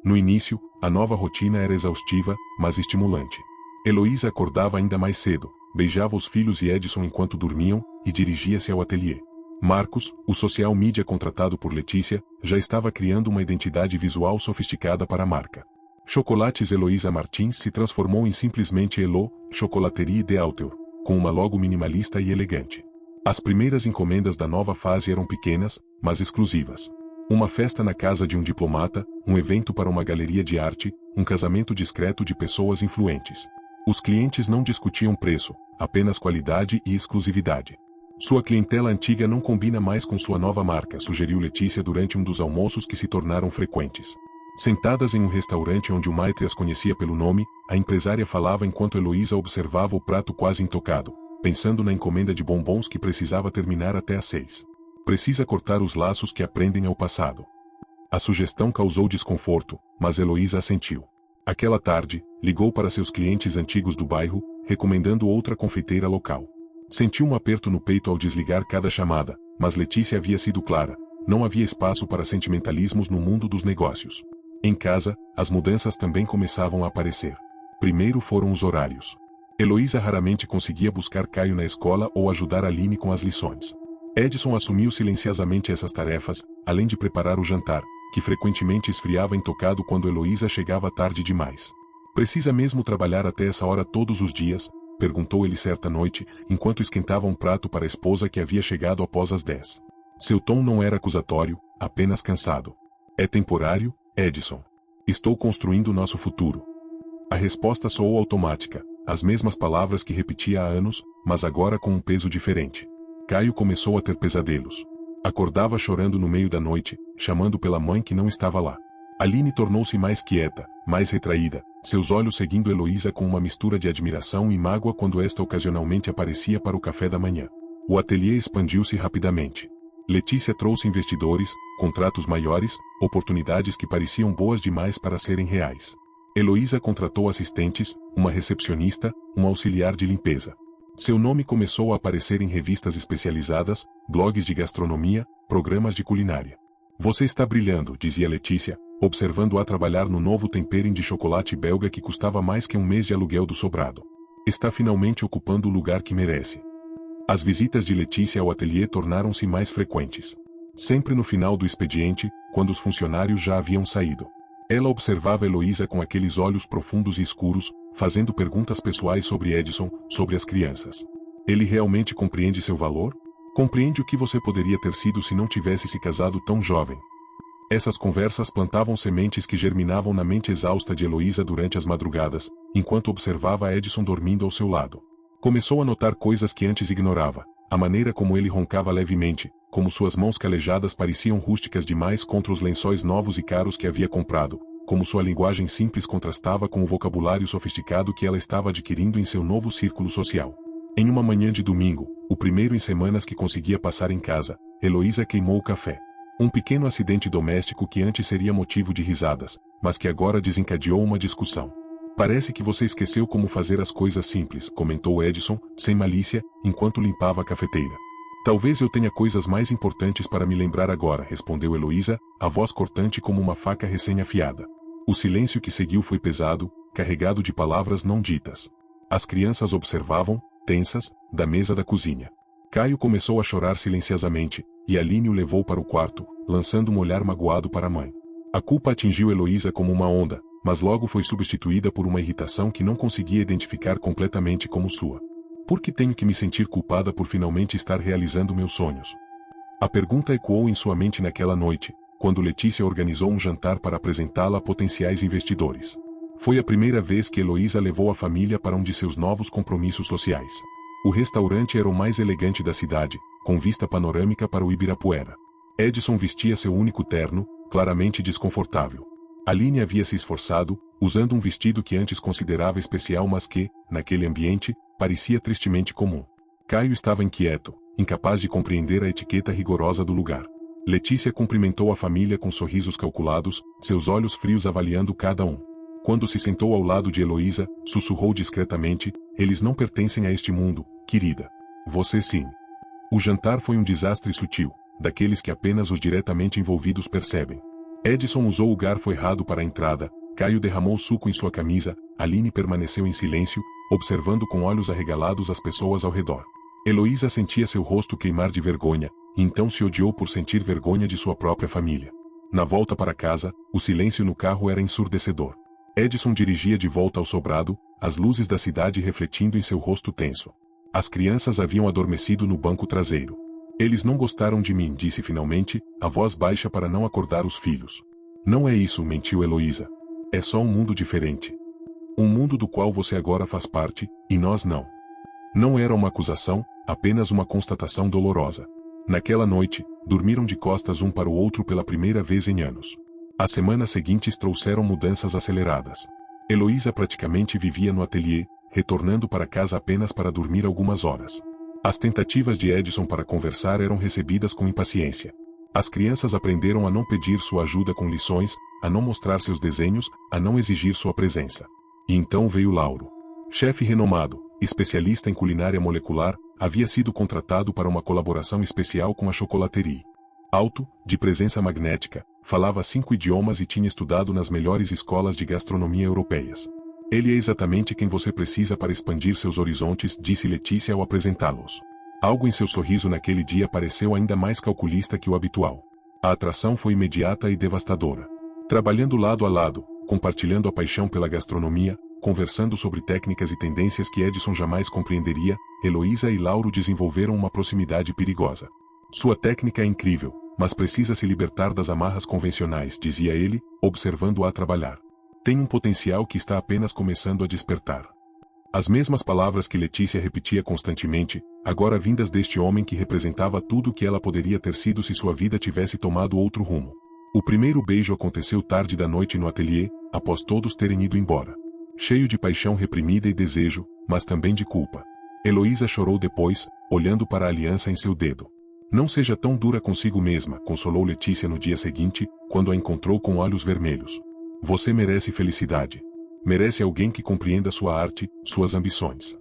No início, a nova rotina era exaustiva, mas estimulante. Heloísa acordava ainda mais cedo, beijava os filhos e Edson enquanto dormiam, e dirigia-se ao ateliê. Marcos, o social media contratado por Letícia, já estava criando uma identidade visual sofisticada para a marca. Chocolates Heloísa Martins se transformou em simplesmente Elo, Chocolaterie de Auteur, com uma logo minimalista e elegante. As primeiras encomendas da nova fase eram pequenas, mas exclusivas. Uma festa na casa de um diplomata, um evento para uma galeria de arte, um casamento discreto de pessoas influentes. Os clientes não discutiam preço, apenas qualidade e exclusividade. Sua clientela antiga não combina mais com sua nova marca, sugeriu Letícia durante um dos almoços que se tornaram frequentes. Sentadas em um restaurante onde o maitre as conhecia pelo nome, a empresária falava enquanto Heloísa observava o prato quase intocado, pensando na encomenda de bombons que precisava terminar até às 6. Precisa cortar os laços que aprendem ao passado. A sugestão causou desconforto, mas Heloísa assentiu. Aquela tarde, ligou para seus clientes antigos do bairro, recomendando outra confeiteira local. Sentiu um aperto no peito ao desligar cada chamada, mas Letícia havia sido clara, não havia espaço para sentimentalismos no mundo dos negócios. Em casa, as mudanças também começavam a aparecer. Primeiro foram os horários. Heloísa raramente conseguia buscar Caio na escola ou ajudar Aline com as lições. Edson assumiu silenciosamente essas tarefas, além de preparar o jantar, que frequentemente esfriava intocado quando Heloísa chegava tarde demais. Precisa mesmo trabalhar até essa hora todos os dias? Perguntou ele certa noite, enquanto esquentava um prato para a esposa que havia chegado após as 10. Seu tom não era acusatório, apenas cansado. É temporário, Edson. Estou construindo nosso futuro. A resposta soou automática, as mesmas palavras que repetia há anos, mas agora com um peso diferente. Caio começou a ter pesadelos. Acordava chorando no meio da noite, chamando pela mãe que não estava lá. Aline tornou-se mais quieta, mais retraída, seus olhos seguindo Heloísa com uma mistura de admiração e mágoa quando esta ocasionalmente aparecia para o café da manhã. O ateliê expandiu-se rapidamente. Letícia trouxe investidores, contratos maiores, oportunidades que pareciam boas demais para serem reais. Heloísa contratou assistentes, uma recepcionista, um auxiliar de limpeza. Seu nome começou a aparecer em revistas especializadas, blogs de gastronomia, programas de culinária. Você está brilhando, dizia Letícia, observando-a trabalhar no novo tempering de chocolate belga que custava mais que um mês de aluguel do sobrado. Está finalmente ocupando o lugar que merece. As visitas de Letícia ao ateliê tornaram-se mais frequentes. Sempre no final do expediente, quando os funcionários já haviam saído. Ela observava Heloísa com aqueles olhos profundos e escuros, fazendo perguntas pessoais sobre Edson, sobre as crianças. Ele realmente compreende seu valor? Compreende o que você poderia ter sido se não tivesse se casado tão jovem? Essas conversas plantavam sementes que germinavam na mente exausta de Heloísa durante as madrugadas, enquanto observava Edson dormindo ao seu lado. Começou a notar coisas que antes ignorava, a maneira como ele roncava levemente, como suas mãos calejadas pareciam rústicas demais contra os lençóis novos e caros que havia comprado, como sua linguagem simples contrastava com o vocabulário sofisticado que ela estava adquirindo em seu novo círculo social. Em uma manhã de domingo, o primeiro em semanas que conseguia passar em casa, Heloísa queimou o café. Um pequeno acidente doméstico que antes seria motivo de risadas, mas que agora desencadeou uma discussão. Parece que você esqueceu como fazer as coisas simples, comentou Edson, sem malícia, enquanto limpava a cafeteira. Talvez eu tenha coisas mais importantes para me lembrar agora, respondeu Heloísa, a voz cortante como uma faca recém-afiada. O silêncio que seguiu foi pesado, carregado de palavras não ditas. As crianças observavam, tensas, da mesa da cozinha. Caio começou a chorar silenciosamente, e Aline o levou para o quarto, lançando um olhar magoado para a mãe. A culpa atingiu Heloísa como uma onda, mas logo foi substituída por uma irritação que não conseguia identificar completamente como sua. Por que tenho que me sentir culpada por finalmente estar realizando meus sonhos? A pergunta ecoou em sua mente naquela noite, quando Letícia organizou um jantar para apresentá-la a potenciais investidores. Foi a primeira vez que Heloísa levou a família para um de seus novos compromissos sociais. O restaurante era o mais elegante da cidade, com vista panorâmica para o Ibirapuera. Edson vestia seu único terno, claramente desconfortável. Aline havia se esforçado, usando um vestido que antes considerava especial mas que, naquele ambiente, parecia tristemente comum. Caio estava inquieto, incapaz de compreender a etiqueta rigorosa do lugar. Letícia cumprimentou a família com sorrisos calculados, seus olhos frios avaliando cada um. Quando se sentou ao lado de Heloísa, sussurrou discretamente: "Eles não pertencem a este mundo, querida. Você sim." O jantar foi um desastre sutil, daqueles que apenas os diretamente envolvidos percebem. Edson usou o garfo errado para a entrada, Caio derramou suco em sua camisa, Aline permaneceu em silêncio, observando com olhos arregalados as pessoas ao redor. Heloísa sentia seu rosto queimar de vergonha, e então se odiou por sentir vergonha de sua própria família. Na volta para casa, o silêncio no carro era ensurdecedor. Edson dirigia de volta ao sobrado, as luzes da cidade refletindo em seu rosto tenso. As crianças haviam adormecido no banco traseiro. "Eles não gostaram de mim", disse finalmente, a voz baixa para não acordar os filhos. "Não é isso", mentiu Heloísa. "É só um mundo diferente. Um mundo do qual você agora faz parte, e nós não." Não era uma acusação, apenas uma constatação dolorosa. Naquela noite, dormiram de costas um para o outro pela primeira vez em anos. As semanas seguintes trouxeram mudanças aceleradas. Heloísa praticamente vivia no ateliê, retornando para casa apenas para dormir algumas horas. As tentativas de Edson para conversar eram recebidas com impaciência. As crianças aprenderam a não pedir sua ajuda com lições, a não mostrar seus desenhos, a não exigir sua presença. E então veio Lauro. Chefe renomado, especialista em culinária molecular, havia sido contratado para uma colaboração especial com a chocolaterie. Alto, de presença magnética, falava 5 idiomas e tinha estudado nas melhores escolas de gastronomia europeias. "Ele é exatamente quem você precisa para expandir seus horizontes", disse Letícia ao apresentá-los. Algo em seu sorriso naquele dia pareceu ainda mais calculista que o habitual. A atração foi imediata e devastadora. Trabalhando lado a lado, compartilhando a paixão pela gastronomia, conversando sobre técnicas e tendências que Edson jamais compreenderia, Heloísa e Lauro desenvolveram uma proximidade perigosa. "Sua técnica é incrível, mas precisa se libertar das amarras convencionais", dizia ele, observando-a trabalhar. "Tem um potencial que está apenas começando a despertar." As mesmas palavras que Letícia repetia constantemente, agora vindas deste homem que representava tudo o que ela poderia ter sido se sua vida tivesse tomado outro rumo. O primeiro beijo aconteceu tarde da noite no ateliê, após todos terem ido embora. Cheio de paixão reprimida e desejo, mas também de culpa. Heloísa chorou depois, olhando para a aliança em seu dedo. "Não seja tão dura consigo mesma", consolou Letícia no dia seguinte, quando a encontrou com olhos vermelhos. "Você merece felicidade. Merece alguém que compreenda sua arte, suas ambições."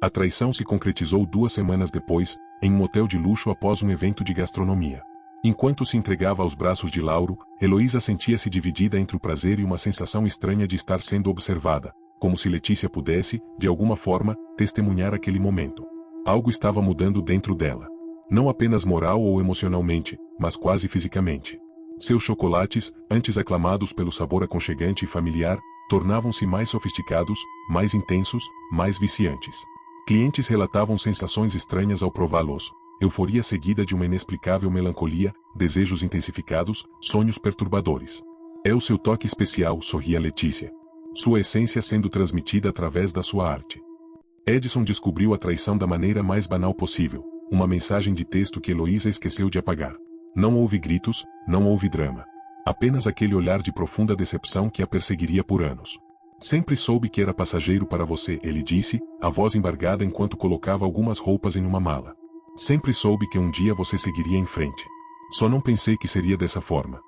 A traição se concretizou 2 semanas depois, em um hotel de luxo após um evento de gastronomia. Enquanto se entregava aos braços de Lauro, Heloísa sentia-se dividida entre o prazer e uma sensação estranha de estar sendo observada, como se Letícia pudesse, de alguma forma, testemunhar aquele momento. Algo estava mudando dentro dela. Não apenas moral ou emocionalmente, mas quase fisicamente. Seus chocolates, antes aclamados pelo sabor aconchegante e familiar, tornavam-se mais sofisticados, mais intensos, mais viciantes. Clientes relatavam sensações estranhas ao prová-los. Euforia seguida de uma inexplicável melancolia, desejos intensificados, sonhos perturbadores. "É o seu toque especial", sorria Letícia. "Sua essência sendo transmitida através da sua arte." Edson descobriu a traição da maneira mais banal possível, uma mensagem de texto que Heloísa esqueceu de apagar. Não houve gritos, não houve drama. Apenas aquele olhar de profunda decepção que a perseguiria por anos. "Sempre soube que era passageiro para você", ele disse, a voz embargada enquanto colocava algumas roupas em uma mala. "Sempre soube que um dia você seguiria em frente. Só não pensei que seria dessa forma."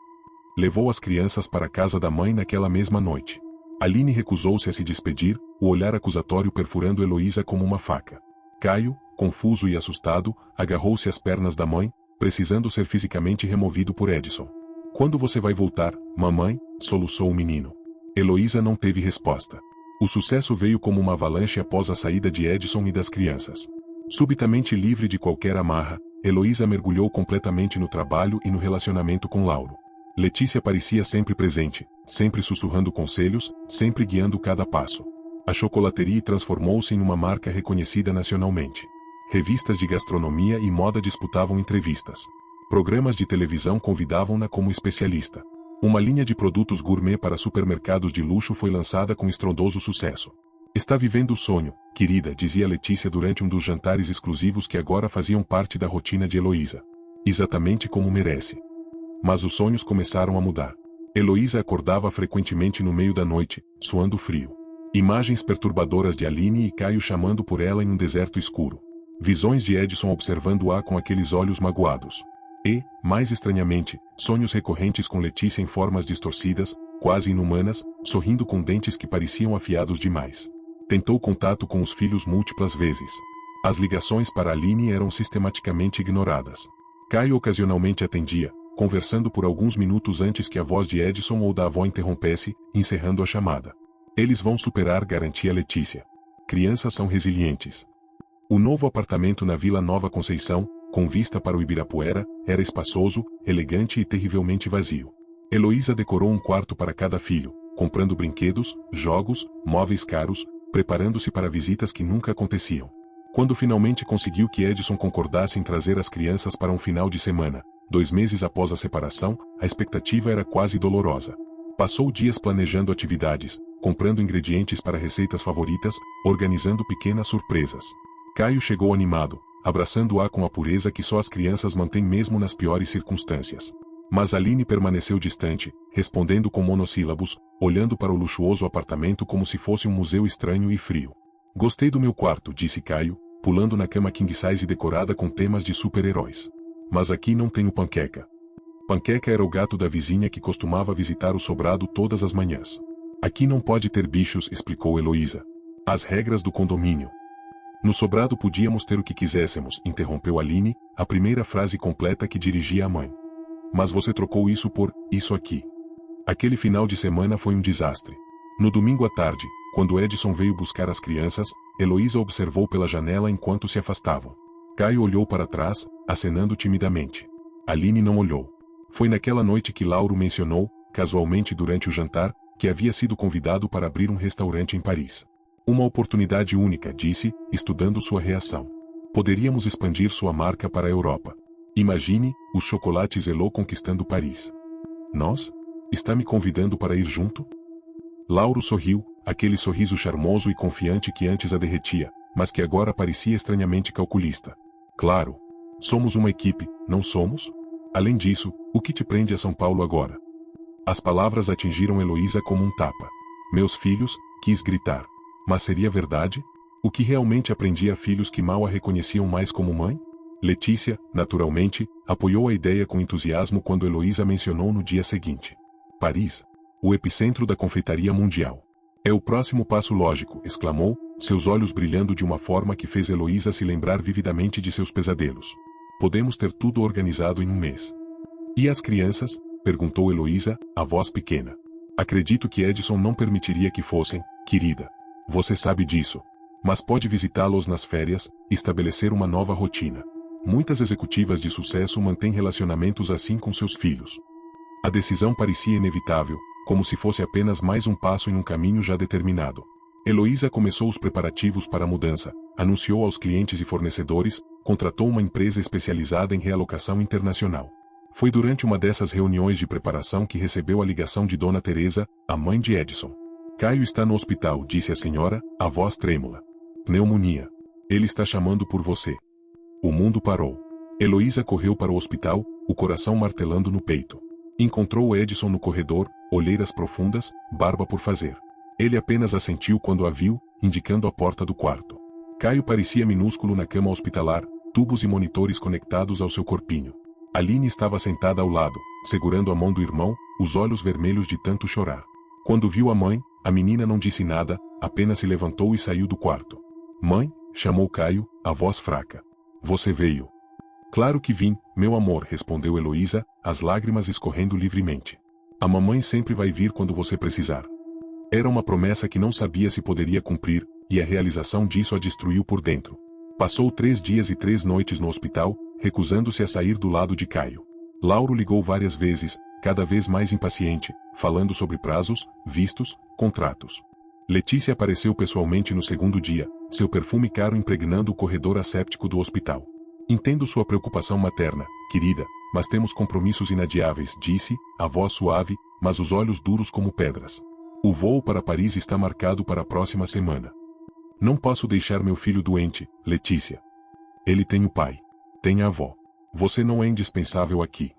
Levou as crianças para a casa da mãe naquela mesma noite. Aline recusou-se a se despedir, o olhar acusatório perfurando Heloísa como uma faca. Caio, confuso e assustado, agarrou-se às pernas da mãe, precisando ser fisicamente removido por Edson. "Quando você vai voltar, mamãe?", soluçou o menino. Heloísa não teve resposta. O sucesso veio como uma avalanche após a saída de Edison e das crianças. Subitamente livre de qualquer amarra, Heloísa mergulhou completamente no trabalho e no relacionamento com Lauro. Letícia parecia sempre presente, sempre sussurrando conselhos, sempre guiando cada passo. A chocolateria transformou-se em uma marca reconhecida nacionalmente. Revistas de gastronomia e moda disputavam entrevistas. Programas de televisão convidavam-na como especialista. Uma linha de produtos gourmet para supermercados de luxo foi lançada com estrondoso sucesso. Está vivendo o sonho, querida, dizia Letícia durante um dos jantares exclusivos que agora faziam parte da rotina de Heloísa. Exatamente como merece. Mas os sonhos começaram a mudar. Heloísa acordava frequentemente no meio da noite, suando frio. Imagens perturbadoras de Aline e Caio chamando por ela em um deserto escuro. Visões de Edson observando-a com aqueles olhos magoados. E, mais estranhamente, sonhos recorrentes com Letícia em formas distorcidas, quase inumanas, sorrindo com dentes que pareciam afiados demais. Tentou contato com os filhos múltiplas vezes. As ligações para Aline eram sistematicamente ignoradas. Caio ocasionalmente atendia, conversando por alguns minutos antes que a voz de Edson ou da avó interrompesse, encerrando a chamada. Eles vão superar, garantia Letícia. Crianças são resilientes. O novo apartamento na Vila Nova Conceição, com vista para o Ibirapuera, era espaçoso, elegante e terrivelmente vazio. Heloísa decorou um quarto para cada filho, comprando brinquedos, jogos, móveis caros, preparando-se para visitas que nunca aconteciam. Quando finalmente conseguiu que Edson concordasse em trazer as crianças para um final de semana, 2 meses após a separação, a expectativa era quase dolorosa. Passou dias planejando atividades, comprando ingredientes para receitas favoritas, organizando pequenas surpresas. Caio chegou animado, abraçando-a com a pureza que só as crianças mantêm mesmo nas piores circunstâncias. Mas Aline permaneceu distante, respondendo com monossílabos, olhando para o luxuoso apartamento como se fosse um museu estranho e frio. Gostei do meu quarto, disse Caio, pulando na cama king size decorada com temas de super-heróis. Mas aqui não tenho Panqueca. Panqueca era o gato da vizinha que costumava visitar o sobrado todas as manhãs. Aqui não pode ter bichos, explicou Heloísa. As regras do condomínio. No sobrado podíamos ter o que quiséssemos, interrompeu Aline, a primeira frase completa que dirigia à mãe. Mas você trocou isso por isso aqui. Aquele final de semana foi um desastre. No domingo à tarde, quando Edson veio buscar as crianças, Heloísa observou pela janela enquanto se afastavam. Caio olhou para trás, acenando timidamente. Aline não olhou. Foi naquela noite que Lauro mencionou, casualmente durante o jantar, que havia sido convidado para abrir um restaurante em Paris. Uma oportunidade única, disse, estudando sua reação. Poderíamos expandir sua marca para a Europa. Imagine, os chocolates Elo conquistando Paris. Nós? Está me convidando para ir junto? Lauro sorriu, aquele sorriso charmoso e confiante que antes a derretia, mas que agora parecia estranhamente calculista. Claro. Somos uma equipe, não somos? Além disso, o que te prende a São Paulo agora? As palavras atingiram Heloísa como um tapa. Meus filhos, quis gritar. Mas seria verdade? O que realmente aprendia a filhos que mal a reconheciam mais como mãe? Letícia, naturalmente, apoiou a ideia com entusiasmo quando Heloísa mencionou no dia seguinte. Paris. O epicentro da confeitaria mundial. É o próximo passo lógico, exclamou, seus olhos brilhando de uma forma que fez Heloísa se lembrar vividamente de seus pesadelos. Podemos ter tudo organizado em um mês. E as crianças? Perguntou Heloísa, a voz pequena. Acredito que Edson não permitiria que fossem, querida. Você sabe disso. Mas pode visitá-los nas férias, estabelecer uma nova rotina. Muitas executivas de sucesso mantêm relacionamentos assim com seus filhos. A decisão parecia inevitável, como se fosse apenas mais um passo em um caminho já determinado. Heloísa começou os preparativos para a mudança, anunciou aos clientes e fornecedores, contratou uma empresa especializada em realocação internacional. Foi durante uma dessas reuniões de preparação que recebeu a ligação de Dona Teresa, a mãe de Edson. Caio está no hospital, disse a senhora, a voz trêmula. Pneumonia. Ele está chamando por você. O mundo parou. Heloísa correu para o hospital, o coração martelando no peito. Encontrou Edson no corredor, olheiras profundas, barba por fazer. Ele apenas assentiu quando a viu, indicando a porta do quarto. Caio parecia minúsculo na cama hospitalar, tubos e monitores conectados ao seu corpinho. Aline estava sentada ao lado, segurando a mão do irmão, os olhos vermelhos de tanto chorar. Quando viu a mãe, a menina não disse nada, apenas se levantou e saiu do quarto. Mãe, chamou Caio, a voz fraca. Você veio. Claro que vim, meu amor, respondeu Heloísa, as lágrimas escorrendo livremente. A mamãe sempre vai vir quando você precisar. Era uma promessa que não sabia se poderia cumprir, e a realização disso a destruiu por dentro. Passou 3 dias e 3 noites no hospital, recusando-se a sair do lado de Caio. Lauro ligou várias vezes, cada vez mais impaciente, falando sobre prazos, vistos, contratos. Letícia apareceu pessoalmente no segundo dia, seu perfume caro impregnando o corredor asséptico do hospital. Entendo sua preocupação materna, querida, mas temos compromissos inadiáveis, disse, a voz suave, mas os olhos duros como pedras. O voo para Paris está marcado para a próxima semana. Não posso deixar meu filho doente, Letícia. Ele tem o pai. Tem a avó. Você não é indispensável aqui.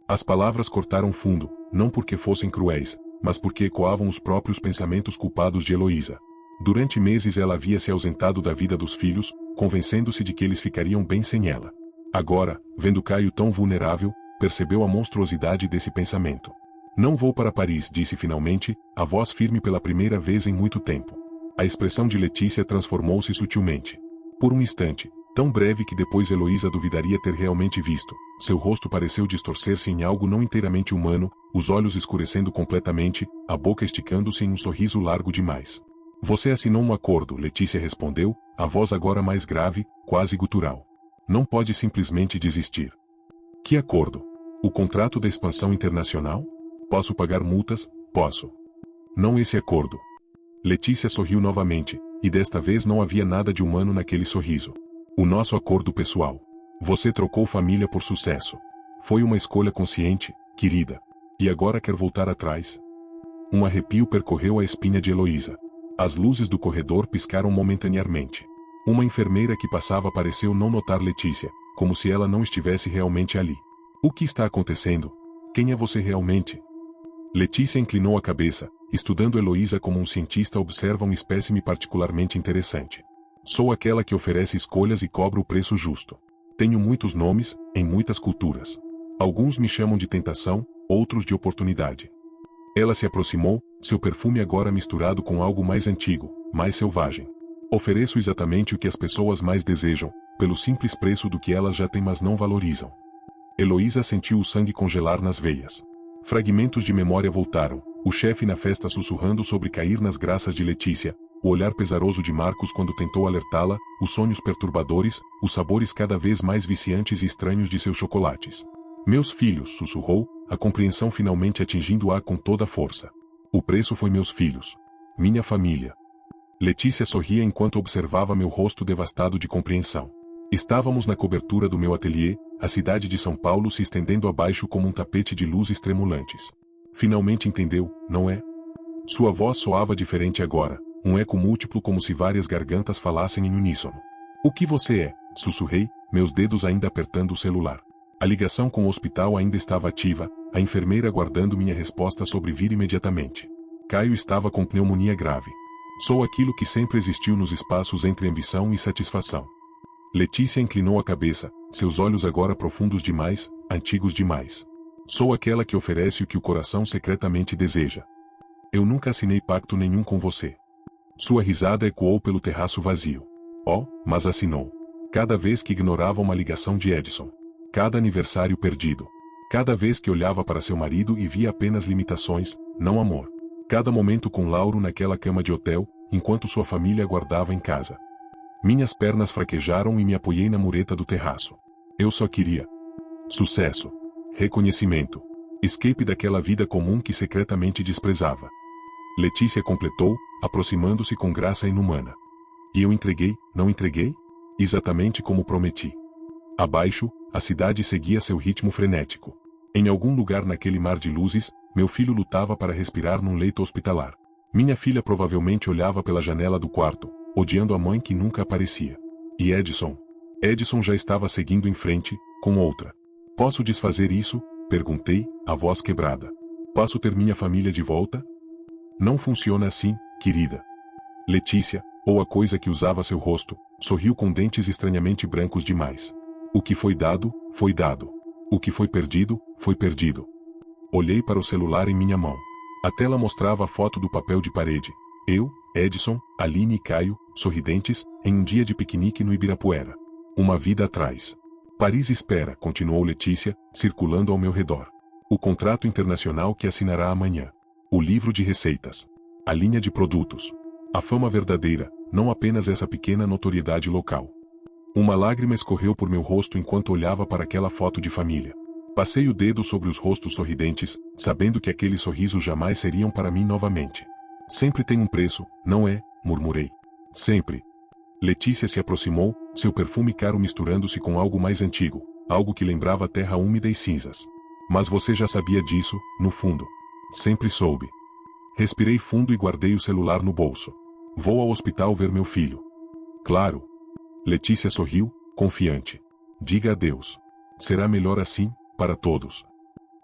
As palavras cortaram fundo, não porque fossem cruéis, mas porque ecoavam os próprios pensamentos culpados de Heloísa. Durante meses ela havia se ausentado da vida dos filhos, convencendo-se de que eles ficariam bem sem ela. Agora, vendo Caio tão vulnerável, percebeu a monstruosidade desse pensamento. Não vou para Paris, disse finalmente, a voz firme pela primeira vez em muito tempo. A expressão de Letícia transformou-se sutilmente. Por um instante, tão breve que depois Heloísa duvidaria ter realmente visto, seu rosto pareceu distorcer-se em algo não inteiramente humano, os olhos escurecendo completamente, a boca esticando-se em um sorriso largo demais. Você assinou um acordo, Letícia respondeu, a voz agora mais grave, quase gutural. Não pode simplesmente desistir. Que acordo? O contrato da expansão internacional? Posso pagar multas? Posso. Não esse acordo. Letícia sorriu novamente, e desta vez não havia nada de humano naquele sorriso. O nosso acordo pessoal. Você trocou família por sucesso. Foi uma escolha consciente, querida. E agora quer voltar atrás? Um arrepio percorreu a espinha de Heloísa. As luzes do corredor piscaram momentaneamente. Uma enfermeira que passava pareceu não notar Letícia, como se ela não estivesse realmente ali. O que está acontecendo? Quem é você realmente? Letícia inclinou a cabeça, estudando Heloísa como um cientista observa um espécime particularmente interessante. Sou aquela que oferece escolhas e cobra o preço justo. Tenho muitos nomes, em muitas culturas. Alguns me chamam de tentação, outros de oportunidade. Ela se aproximou, seu perfume agora misturado com algo mais antigo, mais selvagem. Ofereço exatamente o que as pessoas mais desejam, pelo simples preço do que elas já têm mas não valorizam. Heloísa sentiu o sangue congelar nas veias. Fragmentos de memória voltaram, o chefe na festa sussurrando sobre cair nas graças de Letícia, o olhar pesaroso de Marcos quando tentou alertá-la, os sonhos perturbadores, os sabores cada vez mais viciantes e estranhos de seus chocolates. Meus filhos, sussurrou, a compreensão finalmente atingindo-a com toda a força. O preço foi meus filhos. Minha família. Letícia sorria enquanto observava meu rosto devastado de compreensão. Estávamos na cobertura do meu ateliê, a cidade de São Paulo se estendendo abaixo como um tapete de luzes tremulantes. Finalmente entendeu, não é? Sua voz soava diferente agora, um eco múltiplo como se várias gargantas falassem em uníssono. O que você é? Sussurrei, meus dedos ainda apertando o celular. A ligação com o hospital ainda estava ativa, a enfermeira aguardando minha resposta sobre vir imediatamente. Caio estava com pneumonia grave. Sou aquilo que sempre existiu nos espaços entre ambição e satisfação. Letícia inclinou a cabeça, seus olhos agora profundos demais, antigos demais. Sou aquela que oferece o que o coração secretamente deseja. Eu nunca assinei pacto nenhum com você. Sua risada ecoou pelo terraço vazio. Oh, mas assinou. Cada vez que ignorava uma ligação de Edson. Cada aniversário perdido. Cada vez que olhava para seu marido e via apenas limitações, não amor. Cada momento com Lauro naquela cama de hotel, enquanto sua família aguardava em casa. Minhas pernas fraquejaram e me apoiei na mureta do terraço. Eu só queria sucesso, reconhecimento, escape daquela vida comum que secretamente desprezava. Letícia completou, aproximando-se com graça inumana. E eu entreguei, não entreguei? Exatamente como prometi. Abaixo, a cidade seguia seu ritmo frenético. Em algum lugar naquele mar de luzes, meu filho lutava para respirar num leito hospitalar. Minha filha provavelmente olhava pela janela do quarto, odiando a mãe que nunca aparecia. E Edson? Edson já estava seguindo em frente, com outra. Posso desfazer isso? Perguntei, a voz quebrada. Posso ter minha família de volta? Não funciona assim, querida. Letícia, ou a coisa que usava seu rosto, sorriu com dentes estranhamente brancos demais. O que foi dado, foi dado. O que foi perdido, foi perdido. Olhei para o celular em minha mão. A tela mostrava a foto do papel de parede. Eu, Edson, Aline e Caio, sorridentes, em um dia de piquenique no Ibirapuera. Uma vida atrás. Paris espera, continuou Letícia, circulando ao meu redor. O contrato internacional que assinará amanhã. O livro de receitas. A linha de produtos. A fama verdadeira, não apenas essa pequena notoriedade local. Uma lágrima escorreu por meu rosto enquanto olhava para aquela foto de família. Passei o dedo sobre os rostos sorridentes, sabendo que aqueles sorrisos jamais seriam para mim novamente. Sempre tem um preço, não é? Murmurei. Sempre. Letícia se aproximou, seu perfume caro misturando-se com algo mais antigo, algo que lembrava terra úmida e cinzas. Mas você já sabia disso, no fundo. Sempre soube. Respirei fundo e guardei o celular no bolso. Vou ao hospital ver meu filho. Claro. Letícia sorriu, confiante. Diga adeus. Será melhor assim, para todos.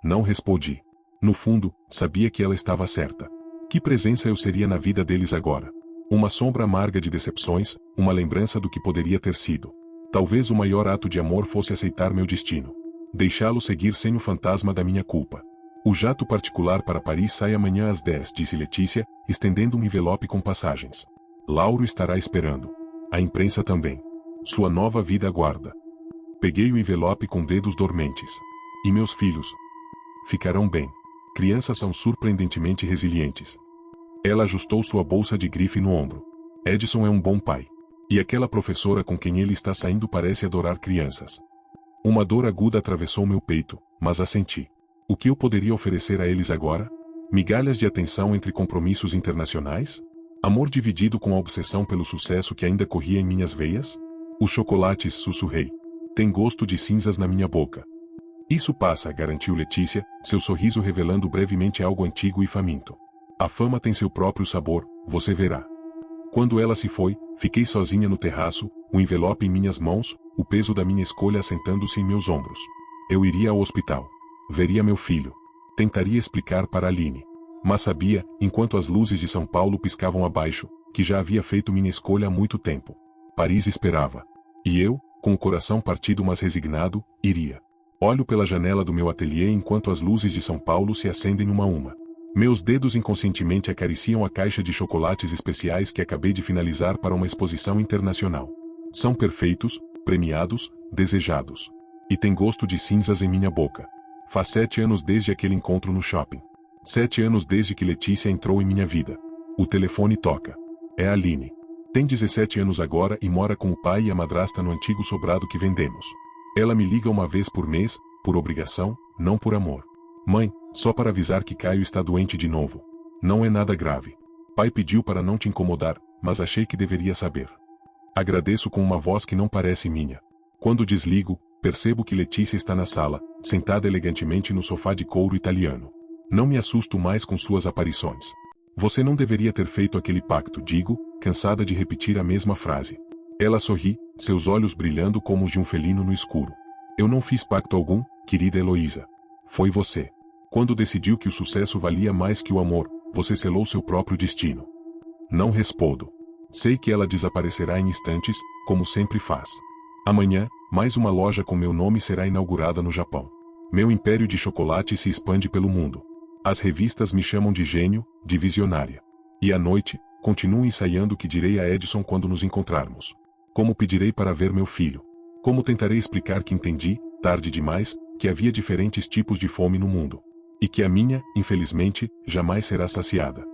Não respondi. No fundo, sabia que ela estava certa. Que presença eu seria na vida deles agora? Uma sombra amarga de decepções, uma lembrança do que poderia ter sido. Talvez o maior ato de amor fosse aceitar meu destino. Deixá-lo seguir sem o fantasma da minha culpa. O jato particular para Paris sai amanhã às 10, disse Letícia, estendendo um envelope com passagens. Lauro estará esperando. A imprensa também. Sua nova vida aguarda. Peguei o envelope com dedos dormentes. E meus filhos? Ficarão bem. Crianças são surpreendentemente resilientes. Ela ajustou sua bolsa de grife no ombro. Edson é um bom pai. E aquela professora com quem ele está saindo parece adorar crianças. Uma dor aguda atravessou meu peito, mas assenti. O que eu poderia oferecer a eles agora? Migalhas de atenção entre compromissos internacionais? Amor dividido com a obsessão pelo sucesso que ainda corria em minhas veias? Os chocolates, sussurrei. Tem gosto de cinzas na minha boca. Isso passa, garantiu Letícia, seu sorriso revelando brevemente algo antigo e faminto. A fama tem seu próprio sabor, você verá. Quando ela se foi, fiquei sozinha no terraço, o envelope em minhas mãos, o peso da minha escolha assentando-se em meus ombros. Eu iria ao hospital. Veria meu filho. Tentaria explicar para Aline. Mas sabia, enquanto as luzes de São Paulo piscavam abaixo, que já havia feito minha escolha há muito tempo. Paris esperava. E eu, com o coração partido mas resignado, iria. Olho pela janela do meu ateliê enquanto as luzes de São Paulo se acendem uma a uma. Meus dedos inconscientemente acariciam a caixa de chocolates especiais que acabei de finalizar para uma exposição internacional. São perfeitos, premiados, desejados. E tem gosto de cinzas em minha boca. Faz 7 anos desde aquele encontro no shopping. 7 anos desde que Letícia entrou em minha vida. O telefone toca. É a Aline. Tem 17 anos agora e mora com o pai e a madrasta no antigo sobrado que vendemos. Ela me liga uma vez por mês, por obrigação, não por amor. Mãe, só para avisar que Caio está doente de novo. Não é nada grave. Pai pediu para não te incomodar, mas achei que deveria saber. Agradeço com uma voz que não parece minha. Quando desligo, percebo que Letícia está na sala, sentada elegantemente no sofá de couro italiano. Não me assusto mais com suas aparições. Você não deveria ter feito aquele pacto, digo, cansada de repetir a mesma frase. Ela sorri, seus olhos brilhando como os de um felino no escuro. Eu não fiz pacto algum, querida Heloísa. Foi você. Quando decidiu que o sucesso valia mais que o amor, você selou seu próprio destino. Não respondo. Sei que ela desaparecerá em instantes, como sempre faz. Amanhã, mais uma loja com meu nome será inaugurada no Japão. Meu império de chocolate se expande pelo mundo. As revistas me chamam de gênio, de visionária. E à noite, continuo ensaiando o que direi a Edson quando nos encontrarmos. Como pedirei para ver meu filho? Como tentarei explicar que entendi, tarde demais, que havia diferentes tipos de fome no mundo? E que a minha, infelizmente, jamais será saciada.